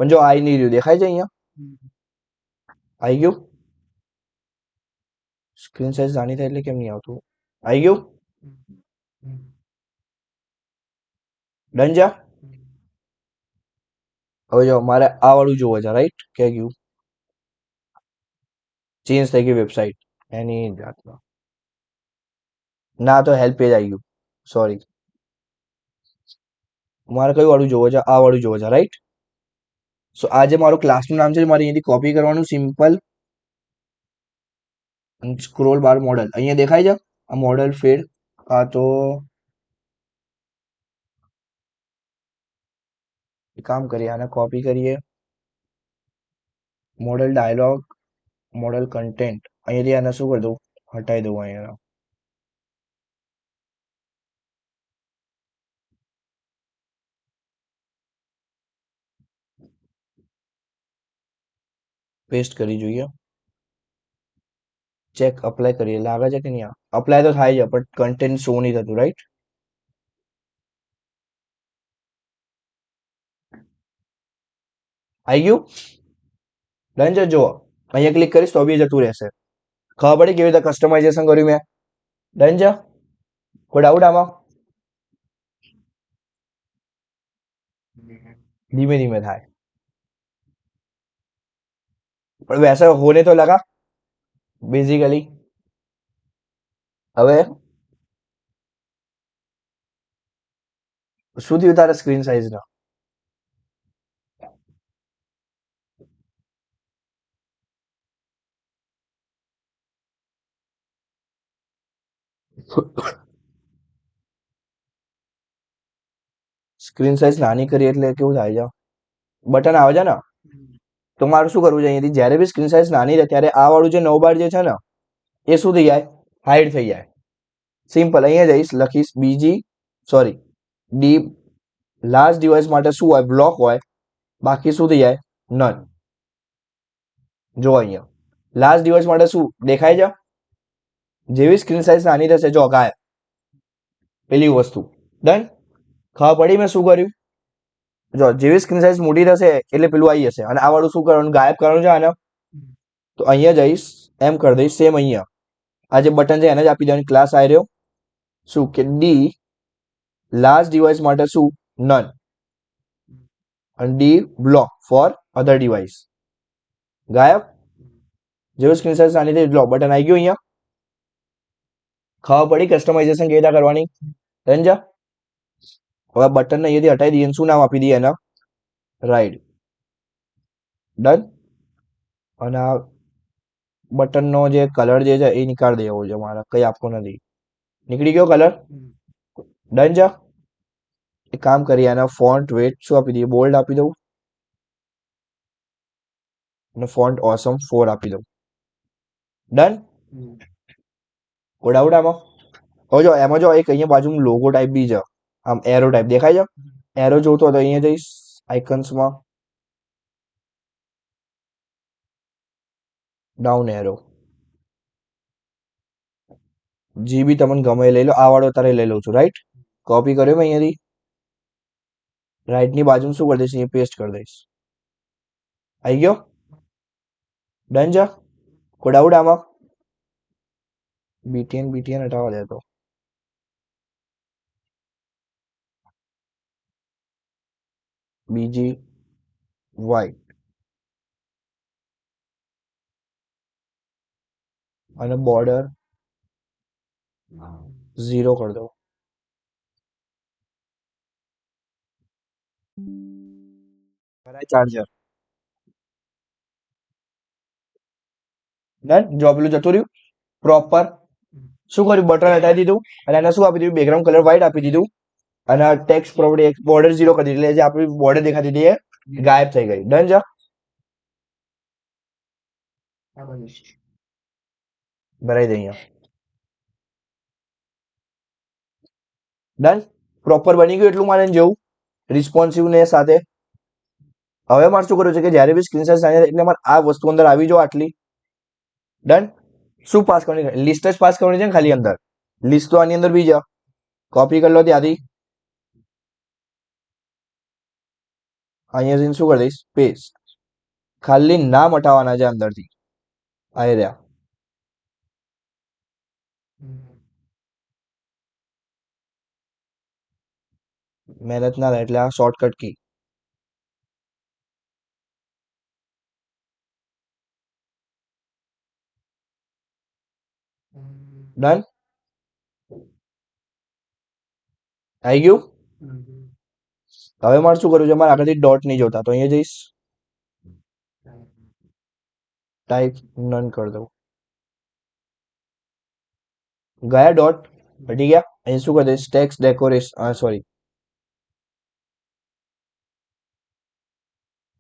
પણ જો આઈ નહીં રહ્યું, દેખાય છે અહીંયા? આવી ગયું. સ્ક્રીન સાઇઝ નાની થાય એટલે કેમ નહીં આવતું? આવી ગયું. ડન છે. હવે જો મારે આ વાળું જોવે છે, રાઈટ, કે ગયું ચેન્જ થઈ ગઈ વેબસાઇટ એની જાતમાં. ના, તો હેલ્પ પેજ આવી ગયું, સોરી. મારે કયું વાળું જોવે છે? આ વાળું જોવે છે, રાઈટ. સો આ જે મારું ક્લાસનું નામ છે, મારે અહીંયાથી કોપી કરવાનું, સિમ્પલ. સ્ક્રોલ બાર મોડલ અહીંયા દેખાય છે. આ મોડલ ફેડ, આ તો એક કામ કરીએ, આને કોપી કરીએ. મોડલ ડાયલોગ, મોડલ કન્ટેન્ટ, અહીંયાથી આને શું કરી દઉં, હટાવી દઉં. અહીંયા પેસ્ટ કરી જોઈએ. ચેક અપ્લાય કરીએ, લાગે છે કે નહીં? અપ્લાય તો થાય છે પણ કન્ટેન્ટ શો નહીં થતું, રાઈટ. આવી ગયું. ડન છે. જો અહીંયા ક્લિક કરીશ તો બી જતું રહેશે. ખબર પડી કેવી રીતે કસ્ટમાઇઝેશન કર્યું મેં? ડન છે. કોઈ ડાઉટ આમાં? ધીમે ધીમે થાય, પણ વैसा होने तो लगा बेसिकली. હવે શું થયું તારા સ્ક્રીન સાઇઝ ના? સ્ક્રીન સાઇઝ નાની કરી એટલે કેવું થાય છે? બટન આવે છે ને, તો મારે શું કરવું છે? અહીંયાથી જ્યારે બી સ્ક્રીન સાઇઝ નાની રહે ત્યારે આ વાળું જે 9 બાર જે છે ને, એ શું થઈ જાય? હાઈડ થઈ જાય. સિમ્પલ. અહીંયા જઈશ, લખીશ બીજી, સોરી, ડી. લાસ્ટ ડિવાઇસ માટે શું હોય? બ્લોક હોય. બાકી શું થઈ જાય? નન. જો અહીંયા લાસ્ટ ડિવાઇસ માટે શું દેખાય છે? જેવી સ્ક્રીન સાઇઝ નાની થશે, જો ગાયબ. પેલી વસ્તુ. ડન. ખબર પડી મેં શું કર્યું? જો જેવી સ્ક્રીન સાઇઝ મોટી થશે એટલે પેલું આવી જશે, અને આ વાળું શું કરવાનું? ગાયબ કરવાનું છે આને. તો અહીંયા જઈશ, એમ કરી દઈશ. સેમ અહીંયા આ જે બટન છે એને જ આપી દેવાની. ક્લાસ આવી રહ્યો શું કે ડી લાસ્ટ ડિવાઇસ માટે શું? નન. અને ડી બ્લોક ફોર અધર ડિવાઇસ. ગાયબ. જેવું સ્ક્રીન સાઇઝ નાની થઈ, લો બટન આવી ગયું અહીંયા. ખબર પડી કસ્ટમાઇઝેશન કેવી રીતે કરવાની? ડન છે. હવે બટન અહીંયાથી હટાવી દઈએ. શું નામ આપી દઈએ એના? રાઈટ. ડન. અને આ બટનનો જે કલર જે છે એ નીકાળી દેવો છે મારે, કઈ આપવો નથી. નીકળી ગયો કલર. ડન છે. એક કામ કરીએ, આના ફોન્ટ વેટ શું આપી દઈએ? બોલ્ડ આપી દઉં. અને ફોન્ટ ઓસમ 4 આપી દઉં. ડન. કોઈ ડાઉટ આમાં? હવે જો એમાં જો એક અહીંયા બાજુમાં લોગો ટાઈપ બી છે, આમ એરો ટાઈપ દેખાય છે. એરો જોતો હોય તો અહીંયા જઈશ આઇકન્સમાં, ડાઉન એરો, જે બી તમને ગમે એ લઈ લો. આ વાળો તારે લઈ લઉં છું, રાઈટ. કોપી કર્યો મેં અહીંયાથી, રાઈટની બાજુમાં શું કરી દઈશ, અહીંયા પેસ્ટ કરી દઈશ. આવી ગયો, ડન છે. કોઈ ડાઉટ આમાં? બીટીએન હટાવવા દે તો. બીજી વ્હાઈટ અને બોર્ડર 0 કરી દો. Charger done. જો પેલું જતું રહ્યું પ્રોપર, શું કર્યું, બટન હટાવી દીધું અને એને શું આપી દીધું, બેકગ્રાઉન્ડ કલર વ્હાઈટ આપી દીધું અને ટેક્સ્ટ પ્રોપર્ટી બોર્ડર 0 કરી દીધી, એટલે જે આપણી બોર્ડર દેખાતી હતી એ ગાયબ થઈ ગઈ. ડન છે. ભરાઈ દે અહીંયા. ડન. પ્રોપર બની ગયું એટલું મારે જેવું રિસ્પોન્સિવનેસ સાથે. હવે મારે શું કરવું છે કે જ્યારે બી સ્ક્રીનશોટ થાય એટલે મારે આ વસ્તુ અંદર આવી જાઓ આટલી. ડન. શું પાસ કરવાની, લિસ્ટ જ પાસ કરવાની છે ને ખાલી અંદર. લિસ્ટ તો આની અંદર બી છે, કોપી કરી લો ત્યાંથી. અહીંયા જઈને શું કરી દઈશ, પેસ્ટ. ખાલી નામ હટાવવાના છે અંદરથી. આ રહ્યા. મહેનત ના થાય એટલે આ શોર્ટકટ કી. ડન. આવી ગયું. હવે મારે શું કરવું છે, મારે આગળથી ડોટ નહીં જોતા, તો અહીંયા જઈશ, ટાઈપ નન કરી દઉં. ગયા ડોટ, હટી ગયા. અહીં શું કરી દઈશ, text decoration, sorry,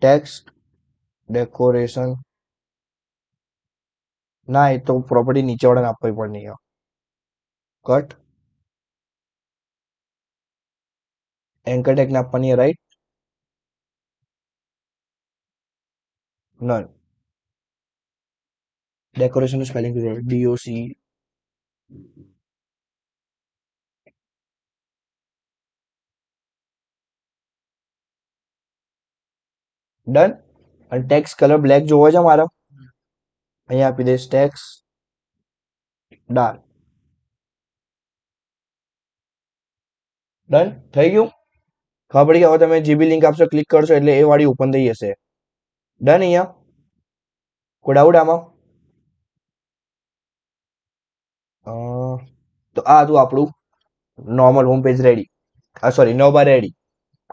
text decoration. ના, એ તો પ્રોપર્ટી નીચે વાળાને આપવી પડે નહીં. કટ. એન્કર ટેગને આપવાની, right. None. Decoration spelling DOC. Done. અને ટેક્સ્ટ કલર બ્લેક જોવો છે મારો, અહીંયા આપી દઈશ ટેક્સ્ટ ડાર્ક. ડન થઈ ગયું. ખબર પડી કે હવે તમે જે બી લિંક આપશો ક્લિક કરશો એટલે એ વાળી ઓપન થઈ જશે. ડન. અહીંયા કોઈ ડાઉટ આમાં? તો આ હતું આપણું normal home page ready, sorry navbar ready.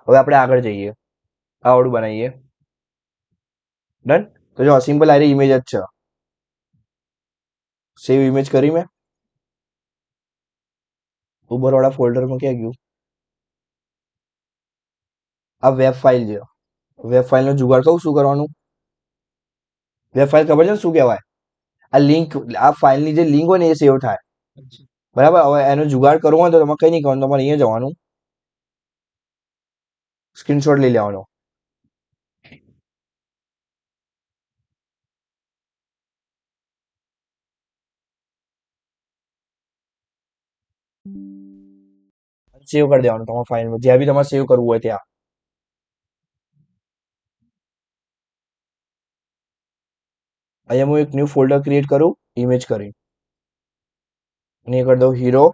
હવે આપણે આગળ જઈએ, આવડું બનાવીએ. ડન. તો જો સિમ્પલ આ ઇમેજ જ છે. સેવ ઇમેજ કરી મેં, ઉબર વાળા ફોલ્ડરમાં ક્યાં ગયું? આ વેબ ફાઇલ છે. વેબ ફાઇલનો જુગાડ કહું શું કરવાનું. વેબ ફાઇલ ખબર છે શું કહેવાય? આ લિંક, આ ફાઇલની જે લિંક હોય ને એ સેવ થાય. બરાબર. હવે એનો જુગાડ કરવો હોય તો તમારે કઈ નહીં કરવાનું, તમારે અહીંયા જવાનું, સ્ક્રીનશોટ લઈ લેવાનો. સેવ કરી દેવાનું તમારા ફાઇલમાં, જ્યાં બી તમારે સેવ કરવું હોય ત્યાં. અહીંયા હું એક ન્યૂ ફોલ્ડર ક્રિએટ કરું, ઇમેજ કરી, અને એ કરી દઉં હીરો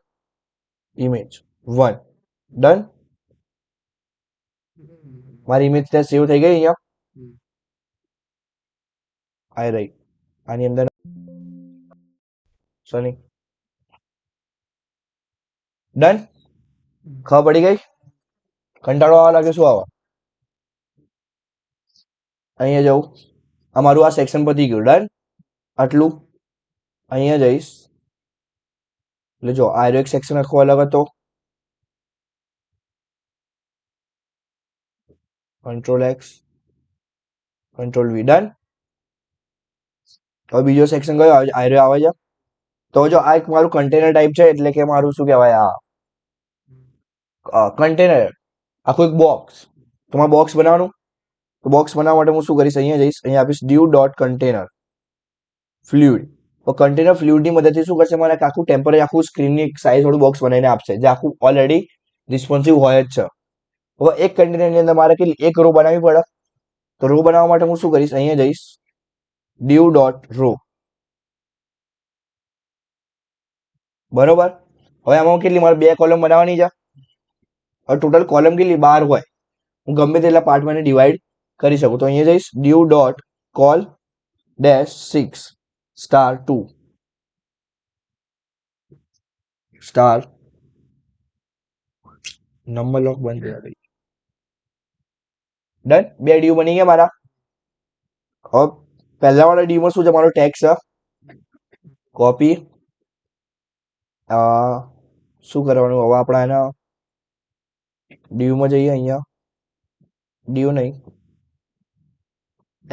ઇમેજ 1. ડન. મારી ઇમેજ ત્યાં સેવ થઈ ગઈ. અહીંયા આવી રહી, આની અંદર સની. ડન. ખબર પડી ગઈ? કંટાળો આવવા લાગે શું આવા? અહીંયા જવું, અમારું આ સેક્શન પતી ગયું. ડન. આટલું. અહીંયા જઈશ એટલે જો આ એક સેક્શન આખો અલગ હતો. Ctrl+X, Ctrl+V. ડન. હવે બીજો સેક્શન કયો આવે છે? આવે છે તો જો આ એક મારું કન્ટેનર ટાઈપ છે, એટલે કે મારું શું કહેવાય, આ કન્ટેનર આખું એક બોક્સ. તો મારે બોક્સ બનાવવાનું. તો બોક્સ બનાવવા માટે હું શું કરીશ, અહીંયા જઈશ, અહીંયા આપીશ div ડોટ કન્ટેનર ફ્લુઇડ. તો કન્ટેનર ફ્લુઇડની મદદથી શું કરશે, મને આખું ટેમ્પરરી આખું સ્ક્રીનની સાઇઝ વાળું બોક્સ બનાવીને આપશે, જે આખું ઓલરેડી રિસ્પોન્સિવ હોય જ છે. હવે એક કન્ટેનરની અંદર મારે કેટલી એક રો બનાવવી પડે. તો રો બનાવવા માટે હું શું કરીશ, અહીંયા જઈશ, div ડોટ રો. બરોબર. હવે આમાં કેટલી મારે 2 કોલમ બનાવવાની છે. હવે ટોટલ કોલમ કેટલી 12 હોય. હું ગમે તેટલા પાર્ટમાં ડિવાઈડ કરી શકું. તો અહીંયા જઈશ, div dot col -6 star 2 star number lock બંધ થઈ ગઈ. ડન. 2 div બની ગયા મારા. હવે પહેલા વાળા div માં શું છે, મારો ટેક્સ છે. કોપી. શું કરવાનું હવે, આપણે એના div માં જઈએ, અહીંયા div નહીં,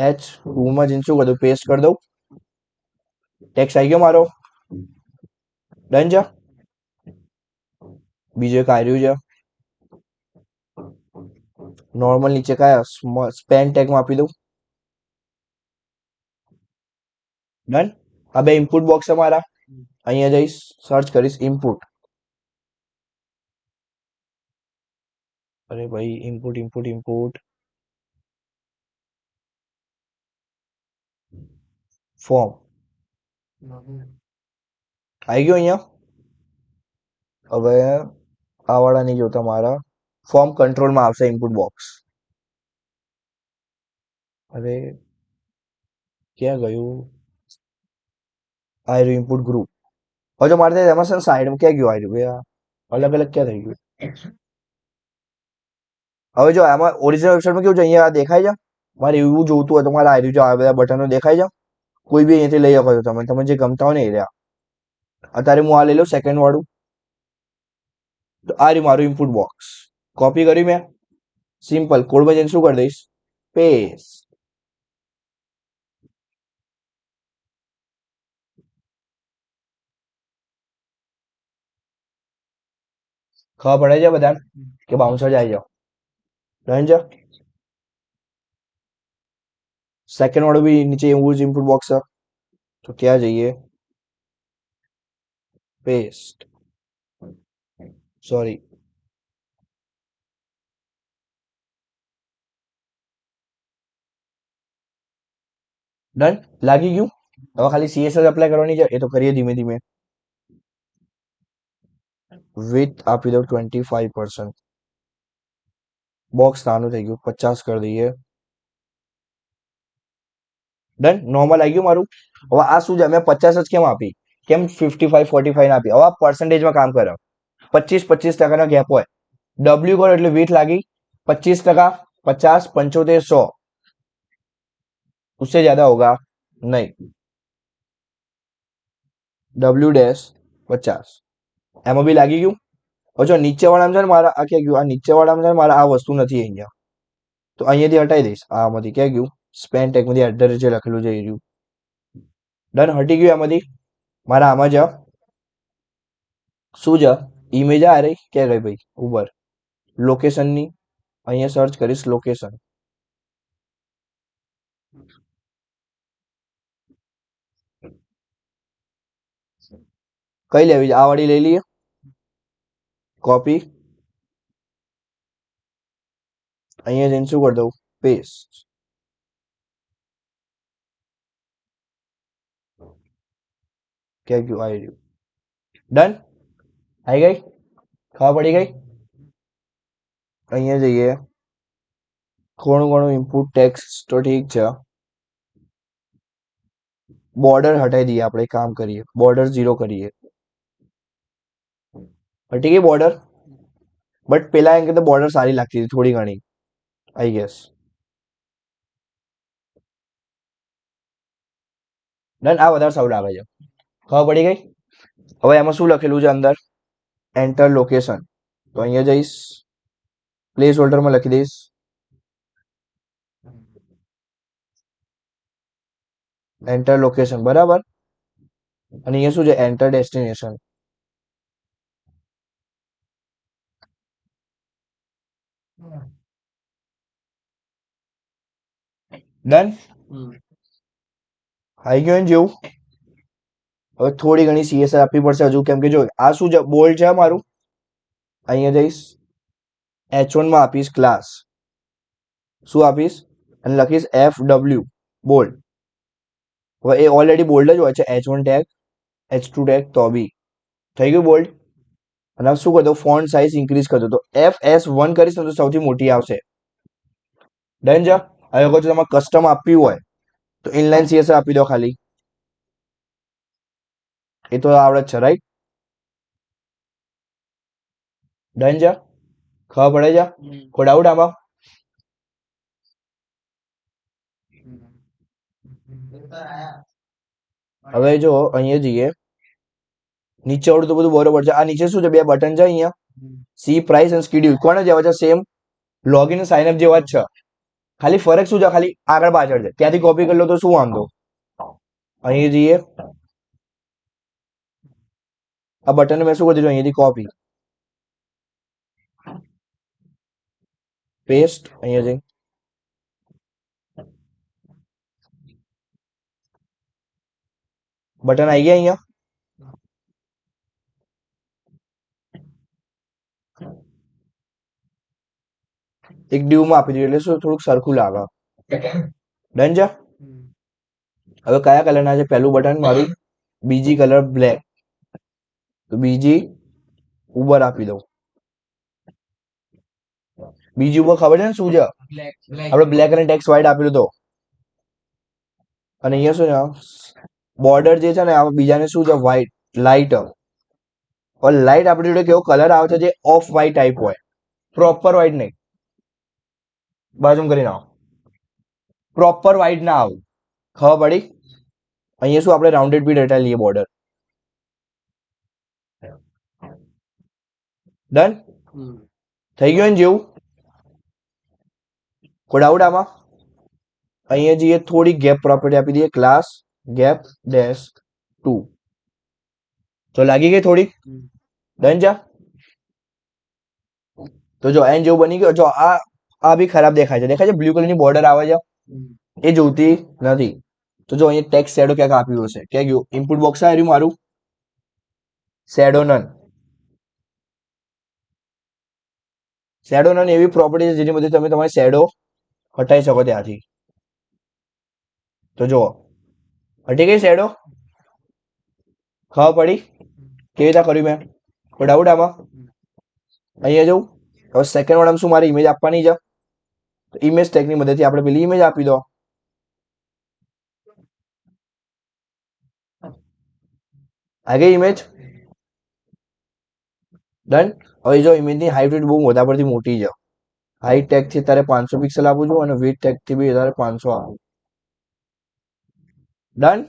h2 માં જઈને શું કરી દઉં, પેસ્ટ કરી દઉં. ટેક્સ આવી ગયો મારો. ડન છે. બીજો એક આવ્યું છે નોર્મલ, નીચે કયા સ્પેન ટેગમાં આપી દઉં. ડન. આ 2 ઇનપુટ બોક્સ છે મારા. અહીંયા જઈશ, સર્ચ કરીશ ઇનપુટ. અરે ભાઈ, ઇનપુટ ઇનપુટ ઇનપુટ ફોર્મ આવી ગયો અહીંયા. હવે આ વાળા નહીં જોતા મારા, ફોર્મ કંટ્રોલમાં આવશે ઇનપુટ બોક્સ. અરે ક્યાં ગયું, આ રહ્યું ઇનપુટ ગ્રુપ. હવે જો મારે એમાં છે સાઈડમાં ક્યાં ગયું, આ રહ્યું અલગ અલગ ક્યાં થઈ ગયું. હવે જો આમાં ઓરિજિનલ વેબસાઇટમાં કેવું છે, અહીંયા આ દેખાય છે. મારે એવું જોતું હોય તો મારે આ રહ્યું છે, આ બધા બટનો દેખાય છે. કોઈ બી અહીંયાથી લઈ શકો છો તમે, તમે જે ગમતા હોય ને એ રહ્યા. અત્યારે હું આ લઈ લઉં સેકન્ડ વાળું. તો આ રહ્યું મારું ઇનપુટ બોક્સ. કોપી કરી મેં. સિમ્પલ કોડમાં જઈને શું કરી દઈશ, પેસ્ટ. ખબર પડે છે બધા કે બાઉન્સર જાય છે. ડન છે. સેકન્ડ વાળું બી નીચે એવું જ ઇનપુટ બોક્સ છે. તો ક્યાં જઈએ, પેસ્ટ, સોરી. ડન. લાગી ગયું. હવે ખાલી CSS એપ્લાય કરવાની છે, એ તો કરીએ ધીમે ધીમે. વિથ આપી દો 25%. બોક્સ નાનું થઈ ગયું, 50 કરી દઈએ. ડન. નોર્મલ આવી ગયું મારું. હવે આ શું છે, મેં 50 જ કેમ આપી, કેમ 55 45 ના આપી. હવે આ પર્સન્ટેજમાં કામ કરે. 25-25% ગેપ હોય. W કરો એટલે વિથ લાગી 25%, 50, 75, 100. उससे ज्यादा होगा नहीं. W-50 એમાં બી લાગી ગયું. હવે જો નીચે વાળામાં છે ને મારા આ ક્યાં ગયું, આ નીચે વાળામાં છે ને મારા આ વસ્તુ નથી અહીંયા. તો અહીંયાથી હટાવી દઈશ. આમાંથી ક્યાં ગયું, સ્પેન ટેગમાંથી એડ્રેસ જે લખેલું છે એ રહ્યું. ડન. હટી ગયું. આમાંથી મારા આમાં જ શું છે, ઇમેજ આ રહી ક્યાં ગઈ ભાઈ, ઉપર લોકેશનની. અહીંયા સર્ચ કરીશ લોકેશન. કઈ લેવી છે, આ વાળી લઈ લઈએ. કોપી. અહીંયા જઈને શું કરી દઉં, પેસ્ટ. ક્યાં ગયું, આવી રહ્યું. ડન. આવી ગઈ, ખબર પડી ગઈ. અહીંયા જઈએ, ઘણું ઘણું ઇનપુટ ટેક્સ્ટ તો ઠીક છે. બોર્ડર હટાવી દઈએ, આપણે કામ કરીએ, બોર્ડર 0 કરીએ. હટી ગઈ બોર્ડર. બટ પેલા એમ કે બોર્ડર સારી લાગતી હતી થોડી ઘણી, આઈ ગેસ. ડન. આ વધારે સારું લાગે છે. ખબર પડી ગઈ. હવે એમાં શું લખેલું છે અંદર, એન્ટર લોકેશન. તો અહીંયા જઈશ, પ્લેસ હોલ્ડરમાં લખી દઈશ એન્ટર લોકેશન. બરાબર. અને અહીંયા શું છે એન્ટર ડેસ્ટિનેશન. ડન. આવી ગયું ને જેવું. હવે થોડી ઘણી સીએસઆર આપવી પડશે હજુ, કેમ કે જો આ શું છે બોલ્ડ છે મારું. અહીંયા જઈશ H1 માં આપીશ ક્લાસ. શું આપીશ? અને લખીશ FW બોલ્ડ. હવે એ ઓલરેડી બોલ્ડ જ હોય છે, H1 ટેગ, H2 ટેગ તો બી થઈ ગયું બોલ્ડ. અને હવે શું કરી દો, ફોન્ટ સાઇઝ ઇન્ક્રીઝ કરી દો. તો FS1 કરીશ ને તો સૌથી મોટી આવશે. ડન છે. હવે અગર જો તમારે કસ્ટમ આપવી હોય તો ઇનલાઇન સીએસઆર આપી દો ખાલી. એ તો આવડે જ છે રાઈટ. ડન છે. ખબર પડે છે. કોઈ ડાઉટ આમાં? હવે જો અહીંયા જઈએ નીચે આવડું તો બધું બરોબર છે. આ નીચે શું છે, બે બટન છે અહીંયા, સી પ્રાઇસ અને સ્કેડ્યુલ. કોને જેવા છે? સેમ લોગિન અને સાઇન અપ જેવા જ છે. ખાલી ફરક શું છે, ખાલી આગળ પાછળ છે. ત્યાંથી કોપી કરી લો તો શું વાંધો. અહીં જઈએ, આ બટન મેં શું કરી દીધું, અહીંયાથી કોપી પેસ્ટ. અહીંયા જઈ બટન આવી ગયા અહીંયા. એક ડીવમાં આપી દીધું એટલે શું થોડુંક સરખું લાગે. ડન છે. હવે કયા કલરના છે? પહેલું બટન મારું બીજી કલર બ્લેક, તો બીજી ઉપર આપી દઉં. બીજી ઉપર ખબર છે ને શું છે, આપણે બ્લેક અને ટેક્સ વ્હાઇટ આપેલું તો. અને અહીંયા શું છે, બોર્ડર જે છે ને આ બીજાને શું છે, વ્હાઇટ લાઇટ. और लाइट આપણી જોડે કેવો કલર આવે છે, જે ઓફ વ્હાઇટ ટાઈપ હોય, પ્રોપર વ્હાઇટ નહીં. બાજુમ કરીને આવો, પ્રોપર વ્હાઇટ ના આવે. ખબર પડી? અહીંયા શું આપણે રાઉન્ડેડ બી ડેટા લઈએ બોર્ડર. ડન થઈ ગયું ને જેવું. કોઈ ડાઉટ આમાં? અહીંયા જઈએ, થોડી ગેપ પ્રોપર્ટી આપી દઈએ, ક્લાસ ગેપ ડેશ 2. તો લાગી ગઈ થોડીક. ડન જા. તો જો એન જેવું બની ગયો. જો આ બી ખરાબ દેખાય છે. દેખાય છે બ્લુ કલરની બોર્ડર આવે છે, એ જોતી નથી. તો જો અહીંયા ટેક્સ્ટ શેડો ક્યાંક આપ્યું હશે. ક્યાં ગયું? ઇનપુટ બોક્સ આવ્યું મારું, શેડો નન. શેડો નન એવી પ્રોપર્ટી છે જેની બધી તમે તમારી શેડો હટાવી શકો ત્યાંથી. તો જુઓ હટી ગઈ શેડો. ખબર પડી કેવી રીતે કર્યું મેં? કોઈ ડાઉટ આમાં? અહીંયા જવું. હવે સેકન્ડ વાળામાં શું મારી ઇમેજ આપવાની છે, તો ઇમેજ ટેગની મદદથી આપણે પેલી ઇમેજ આપી દો. આ ગઈ ઇમેજ. ડન. હવે જો ઇમેજની હાઇટ બહુ મોટા પરથી મોટી છે. હાઇટ ટેગ થી તારે 500 પિક્સેલ આપું છું અને વિડ્થ ટેગ થી બી તારે 500 આપું. ડન.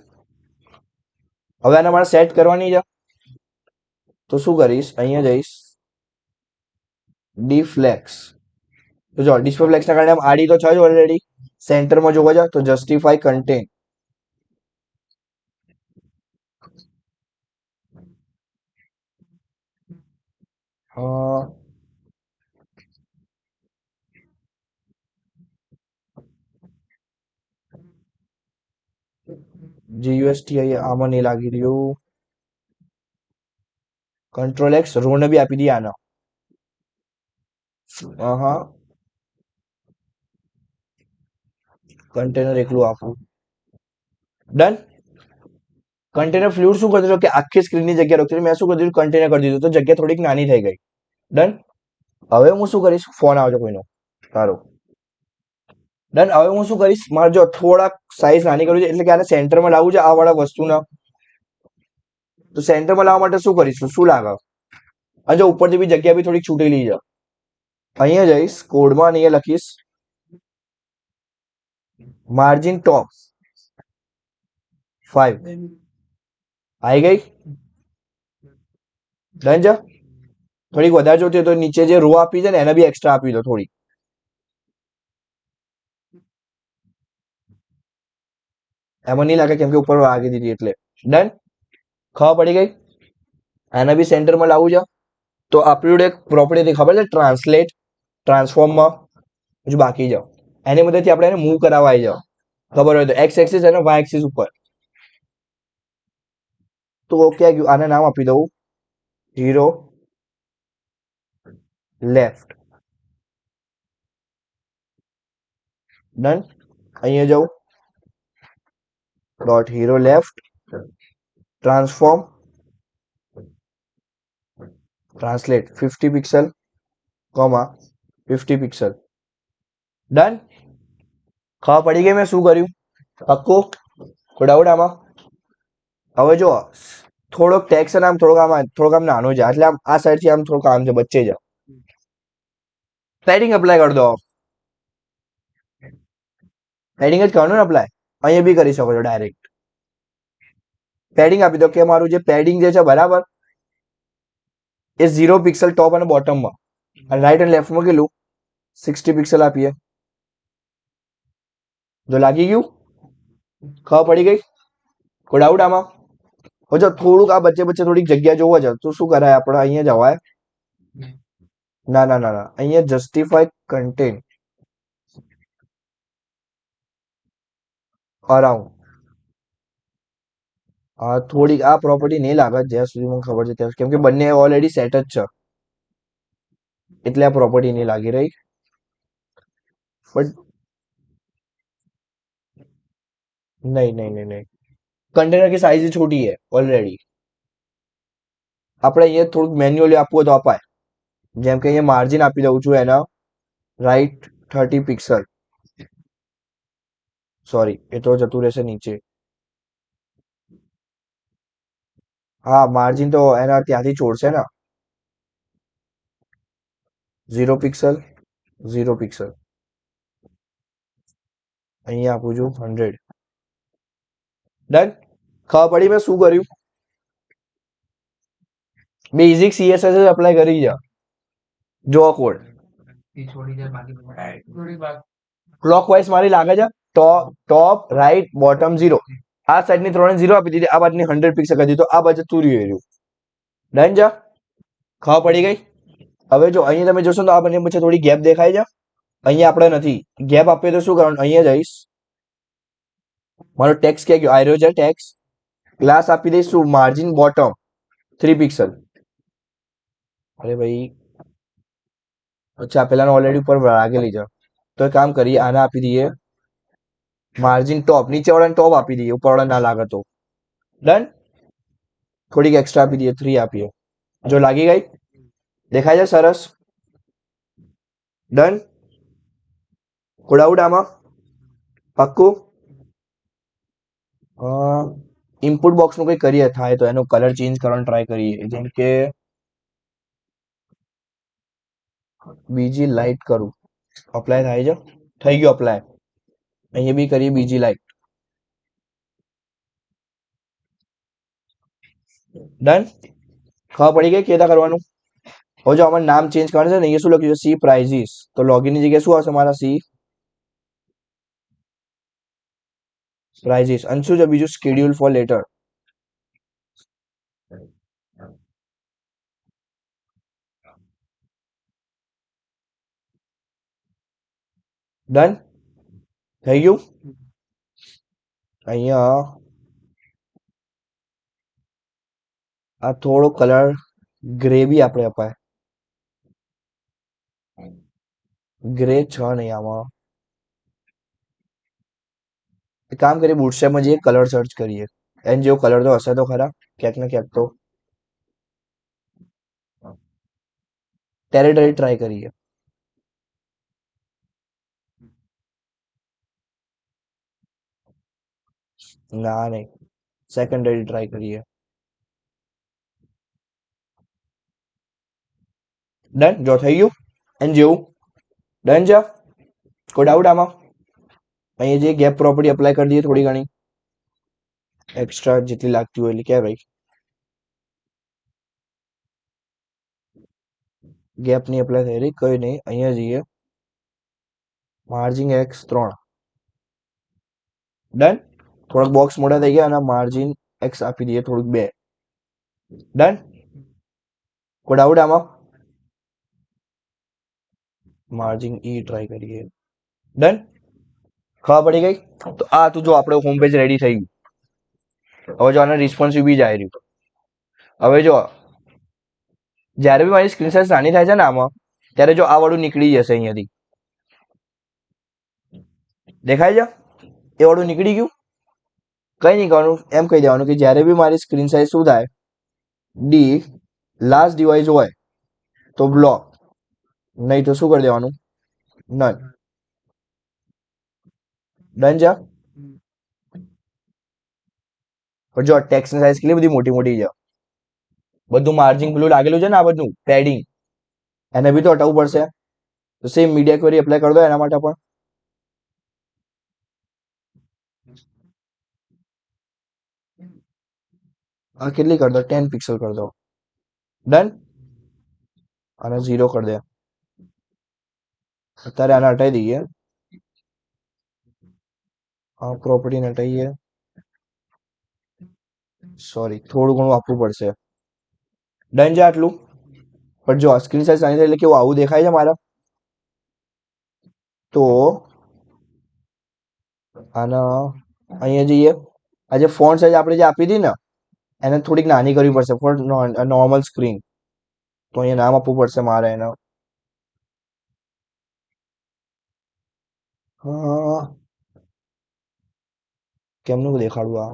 હવે આને મારે સેટ કરવાની છે, તો શું કરીશ, અહીંયા જઈશ ડીફ્લેક્સ. તો જો ડિસ્પ્લે ફ્લેક્સ ના કારણે આડી તો છે જ ઓલરેડી. સેન્ટરમાં જોવા જાય તો જસ્ટિફાઈ કન્ટેન્ટ. GUST આમાં નહીં લાગી રહ્યું. કંટ્રોલ એક્સ રો ને બી આપી દઈએ આનો. હા કન્ટેનર એકલું આપું. ડન. કન્ટેનર ફ્લુઇડ શું કરી દીધું કે આખી સ્ક્રીનની જગ્યા રોકતી. મેં શું કરી દીધું, કન્ટેનર કરી દીધું, તો જગ્યા થોડીક નાની થઈ ગઈ. ડન. હવે હું શું કરીશ, ફોન આવજો કોઈનો, સારું. ડન. હવે હું શું કરીશ, મારે જો થોડાક સાઈઝ નાની કરવી છે, એટલે કે આને સેન્ટરમાં લાવવું છે આ વાળા વસ્તુના. તો સેન્ટરમાં લાવવા માટે શું કરીશું, શું લાગે? અને જો ઉપરથી બી જગ્યા બી થોડીક છૂટેલી છે. અહીંયા જઈશ કોડમાં અને અહીંયા લખીશ માર્જિન ટોપ 5. આવી ગઈ. ડન છે. થોડીક વધારે જોતી હોય તો નીચે જે રો આપી છે ને એને બી એક્સ્ટ્રા આપી દો થોડી. એમાં નહીં લાગે કેમ કે ઉપર આગી દીધી એટલે. ડન. ખબર પડી ગઈ? આને બી સેન્ટરમાં લાવવું છે તો આપણી જોડે એક પ્રોપર્ટી ખબર છે, ટ્રાન્સલેટ ટ્રાન્સફોર્મમાં હજુ બાકી છે. એની મદદથી આપણે એને મૂવ કરાવવા આવી જાવ ખબર હોય તો એક્સ એક્સિસ અને વાય એક્સિસ ઉપર. તો ક્યાં ગયું? આને નામ આપી દઉં હીરો લેફ્ટ. ડન. અહીંયા જાઉં dot hero left transform translate 50 pixel comma 50 pixel. Done. ખબર પડી ગઈ મેં શું કર્યું? પાક્કું? કોઈ ડાઉટ આમાં? હવે જો થોડોક ટેક્સ અને આમ થોડોક આમ નાનો છે એટલે આમ આ સાઈડ થી આમ થોડુંક આમ છે વચ્ચે છે. પેડિંગ અપ્લાય કરી દો. પેડિંગ જ કરવાનું ને અપ્લાય. અહીંયા બી કરી શકો છો ડાયરેક્ટ. પેડિંગ આપી દો કે મારું જે પેડિંગ જે છે બરાબર એ 0 પિક્સલ ટોપ અને બોટમમાં અને રાઈટ અને લેફ્ટમાં કેટલું 60 પિક્સલ આપીએ. જો લાગી ગયું? ખબર પડી ગઈ? કોઈ ડાઉટ આમાં? જો થોડુંક આ વચ્ચે વચ્ચે થોડીક જગ્યા જોવો છે તો શું કરાય? આપણે અહીંયા જવાય. ના ના ના ના, અહીંયા જસ્ટિફાય કન્ટેન્ટ અરાઉન્ડ. થોડીક આ પ્રોપર્ટી નહીં લાગે જ્યાં સુધી મને ખબર છે ત્યાં, કેમ કે બંને ઓલરેડી સેટ જ છે એટલે આ પ્રોપર્ટી નહીં લાગી રહી. બટ नहीं नहीं नहीं नहीं, कंटेनर की साइज छोटी है ऑलरेडी. આપણે અહીંયા થોડુંક મેન્યુઅલી આપવું હોય તો અપાય. જેમ કે અહીંયા માર્જિન આપી દઉં છું એના રાઈટ 30 પિક્સલ. સોરી, એ તો જતું રહેશે નીચે. હા, માર્જિન તો એના ત્યાંથી છોડશે ને. 0 પિક્સલ 0 પિક્સલ. અહીંયા આપું છું 100. ડન. ખબર પડી મેં શું કર્યું? બેઝિક સીએસએસ જ અપ્લાય કરી છે. જો કોડ ક્લોકવાઇઝ મારી લાગે છે. ટોપ રાઈટ બોટમ 0. આ સાઈડની 3 0 આપી દીધી, આ બાજુની 100 પિક્સલ કરી દીધું, આ બાજુ તું રહ્યું. ડન છે? ખબર પડી ગઈ? હવે જો અહીંયા તમે જોશો તો આ બંને વચ્ચે થોડી ગેપ દેખાય છે. અહીંયા આપણે નથી ગેપ આપીએ તો શું કરવાનું? અહીંયા જઈશ. મારો ટેક્સ ક્યાં ગયો? આયરો છે ટેક્સ. ક્લાસ આપી દઈશ શું? Margin bottom 3 pixel. અરે ભાઈ, અચ્છા પેલાનો ઓલરેડી ઉપર લાગેલી છે તો એક કામ કરીએ, આને આપી દઈએ માર્જિન ટોપ. નીચે વાળાને ટોપ આપી દઈએ, ઉપર વાળા ના લાગે તો. ડન. થોડીક એક્સ્ટ્રા આપી દઈએ, 3 આપીએ. જો લાગી ગઈ? દેખાય છે? સરસ. ડન. કોઈ ડાઉટ આમાં? પાક્કું? ઇનપુટ બોક્સનું કંઈ કરીએ થાય તો એનો કલર ચેન્જ કરવાનો ટ્રાય કરીએ. જેમ કે બીજી લાઇટ કરું. અપ્લાય થાય છે? થઈ ગયો અપ્લાય. અહીંયા બી કરીએ બીજી લાઇટ. ડન. ખબર પડી ગઈ કેતા કરવાનું? હવે જો અમારે નામ ચેન્જ કરવાનું છે ને, અહીંયા શું લખ્યું છે? C prizes. તો લોગિનની જગ્યાએ શું આવશે મારા? C prizes. અને શું છે બીજું? Schedule for later. ડન. થઈ ગયું? અહીંયા આ થોડો કલર ગ્રે બી આપણે અપાય. ગ્રે છ નહીં આમાં. એક કામ કરીએ, બુટસ્ટ્રેપમાં જઈએ, કલર સર્ચ કરીએ. એન જેવો કલર તો હશે તો ખરા ક્યાંક ને ક્યાંક તો. ટેરેટરી ટ્રાય કરીએ. ના નહીં, સેકન્ડરી ટ્રાય કરીએ. ડન. જો થઈ ગયું એન જેવું. ડન છે? કોઈ ડાઉટ આમાં? અહીંયા જે ગેપ પ્રોપર્ટી અપ્લાય કરી દઈએ થોડી ઘણી એક્સ્ટ્રા જેટલી લાગતી હોય એટલે ક્યાં ભાઈ ગેપ ની અપ્લાય થઈ રહી, કઈ નહીં. અહીંયા જઈએ માર્જિન એક્સ 3. ડન. થોડાક બોક્સ મોટા થઈ ગયા અને માર્જિન એક્સ આપી દઈએ થોડુંક 2. ડન. કોઈ ડાઉટ આમાં? માર્જિન ઈ ટ્રાય કરીએ. ડન. ખબર પડી ગઈ? તો આ તું જો આપણે હોમ પેજ રેડી થઈ ગયું. હવે જો આને રિસ્પોન્સિવ બી જાય રહ્યું. હવે જો જ્યારે બી મારી સ્ક્રીન સાઇઝ નાની થાય છે ને આમાં, ત્યારે જો આ વાળું નીકળી જશે અહીંયાથી. દેખાય છે? એ વાળું નીકળી ગયું. કઈ નહીં કરવાનું, એમ કહી દેવાનું કે જ્યારે બી મારી સ્ક્રીન સાઇઝ શું થાય, ડી લાસ્ટ ડિવાઇસ હોય તો બ્લોક, નહીં તો શું કરી દેવાનું, નન. ડન છે? પણ જો ટેક્સ્ટની સાઇઝ કેટલી બધી મોટી મોટી છે. બધું માર્જિન પેલું લાગેલું છે ને આ બધું પેડિંગ, એને બી તો હટાવવું પડશે. તો સેમ મીડિયા ક્વેરી એપ્લાય કરી દો એના માટે પણ. આ કેટલી કરી દો, 10 પિક્સલ કરી દો. ડન. અને 0 કરી દે. અત્યારે આને હટાવી દઈએ. પ્રોપર્ટીને હટાવીએ. સોરી, થોડું ઘણું આપવું પડશે. ડન છે આટલું. પણ જો સ્ક્રીન સાઇઝ નાની થાય એટલે કેવું આવું દેખાય છે મારા. તો આના અહીંયા જઈએ. આ જે ફોન્ટ સાઇઝ આપણે જે આપી હતી ને, એને થોડીક નાની કરવી પડશે ફોર નોર્મલ સ્ક્રીન. તો અહીંયા નામ આપવું પડશે મારે એને. કેમનું દેખાડવું આ?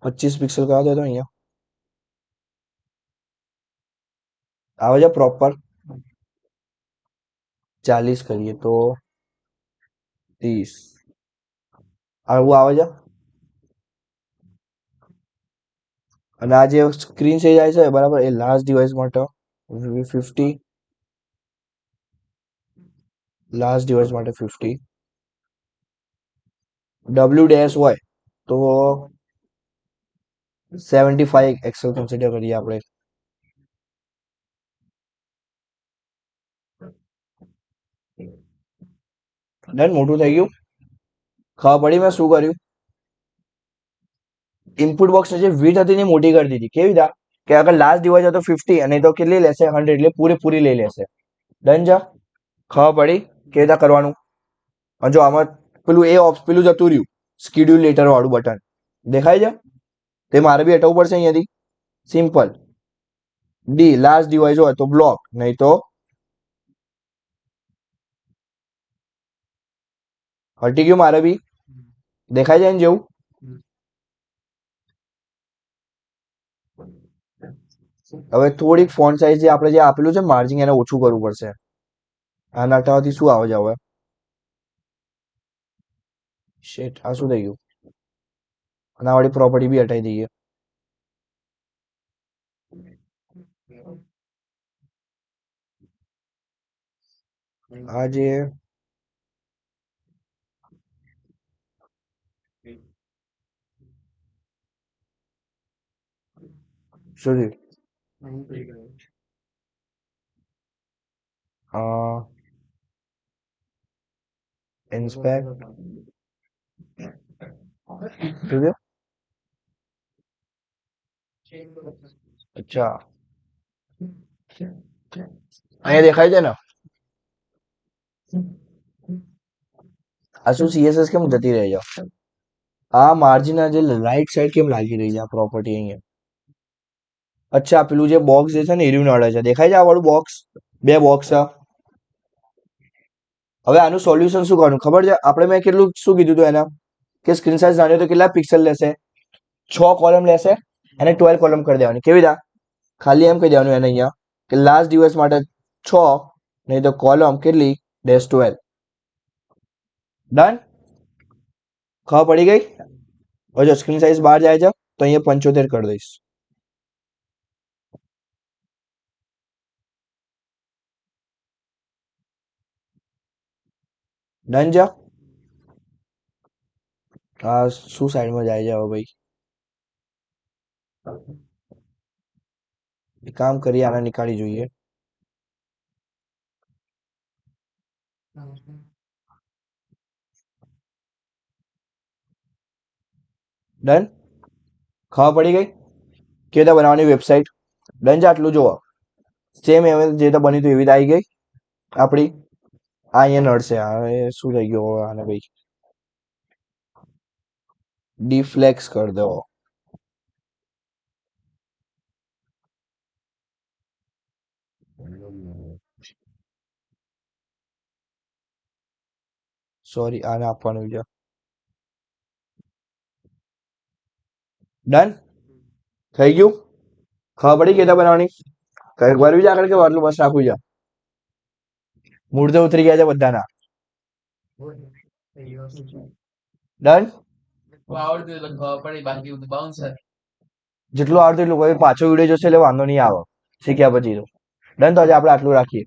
25 પિક્સલ કરવા દે તો અહીંયા આવે છે પ્રોપર. 40 કરીએ તો 30 આવું આવે છે. અને આ જે સ્ક્રીન સાઇઝ આવી છે બરાબર, એ લાસ્ટ ડિવાઇસ માટે 50, લાસ્ટ ડિવાઇસ માટે 50. ડબલ્યુ ડેશ હોય તો 75 એક્સેલ કન્સિડર કરીએ આપણે. ડન. મોટું થઈ ગયું. ખબર પડી મેં શું કર્યું? ઇનપુટ બોક્સની જે વિડ્થ હતી ને મોટી કરી દીધી. કેવી રીતે? કે અગર લાસ્ટ ડિવાઇસ હોય તો 50 અને તો કેટલી લેશે, 100, એટલે પૂરેપૂરી લઈ લેશે. ડન છે? ખબર પડી કેવી રીતે કરવાનું? અને જો આમાં પેલું પેલું જતું રહ્યું, સ્કીડ્યુલ લેટર વાળું બટન દેખાય છે, તે મારે બી હટાવવું પડશે અહીંયાથી. સિમ્પલ. ડી લાસ્ટ ડિવાઇસ હોય તો બ્લોક, નહીં તો હટી ગયું મારે બી. દેખાય છે ને જેવું? હવે થોડીક ફોન્ટ સાઇઝ જે આપણે જે આપેલું છે માર્જિન, એને ઓછું કરવું પડશે. આના હટાવવાથી શું આવે છે હવે? શેટ, આ શું થઈ ગયું? અને આ વાળી પ્રોપર્ટી બી હટાવી દઈએ. આ જે શું થયું? ઇન્સ્પેક્ટ શું થયું? અચ્છા, અહીંયા દેખાય છે ને? આ શું સીએસએસ કેમ જતી રહી છે? આ માર્જિન જે રાઈટ સાઈડ કેમ લાગી રહી છે આ પ્રોપર્ટી અહીંયા? અચ્છા, પેલું જે બોક્સ જે છે ને એર્યું નડે છે. દેખાય છે આ વાળું બોક્સ? બે બોક્સ છે. હવે આનું સોલ્યુશન શું કરવાનું ખબર છે? આપણે મેં કેટલું શું કીધું હતું એના, કે સ્ક્રીન સાઇઝ નાની તો કેટલા પિક્સલ લેશે? 6 કોલમ લેશે અને 12 કોલમ કરી દેવાની. કેવી રીતે? ખાલી એમ કહી દેવાનું એને અહીંયા કે લાસ્ટ દિવસ માટે 6, નહીં તો કોલમ કેટલી, -12. ડન. ખબર પડી ગઈ? હવે જો સ્ક્રીન સાઇઝ બહાર જાય છે તો અહીંયા 75 કરી દઈશ. ડન છે? આ શું સાઈડમાં જાય છે હવે ભાઈ? એક કામ કરીએ, આને નીકાળી જોઈએ. ડન. ખબર પડી ગઈ કે રીતે બનાવવાની વેબસાઇટ? ડન છે આટલું જુઓ. સેમ એમ જે રીતે બની હતી એવી રીતે આવી ગઈ આપણી. આ અહીંયા નડશે. આ શું થઈ ગયું આને ભાઈ? ડિફ્લેક્સ કરી દો. સોરી, આને આપવાનું છે. ડન થઈ ગયું. ખબર પડી કેતા બનાવવાની? કઈ ભરવી છે આગળ કે આટલું બસ રાખવું છે? મૂળ તો ઉતરી ગયા છે બધાના. ડન. જેટલું આવડતું એટલું કોઈ પાછો વિડીયો જોશે એટલે વાંધો નહીં આવે શીખ્યા પછી તો. ડન. તો આજે આપણે આટલું રાખીએ.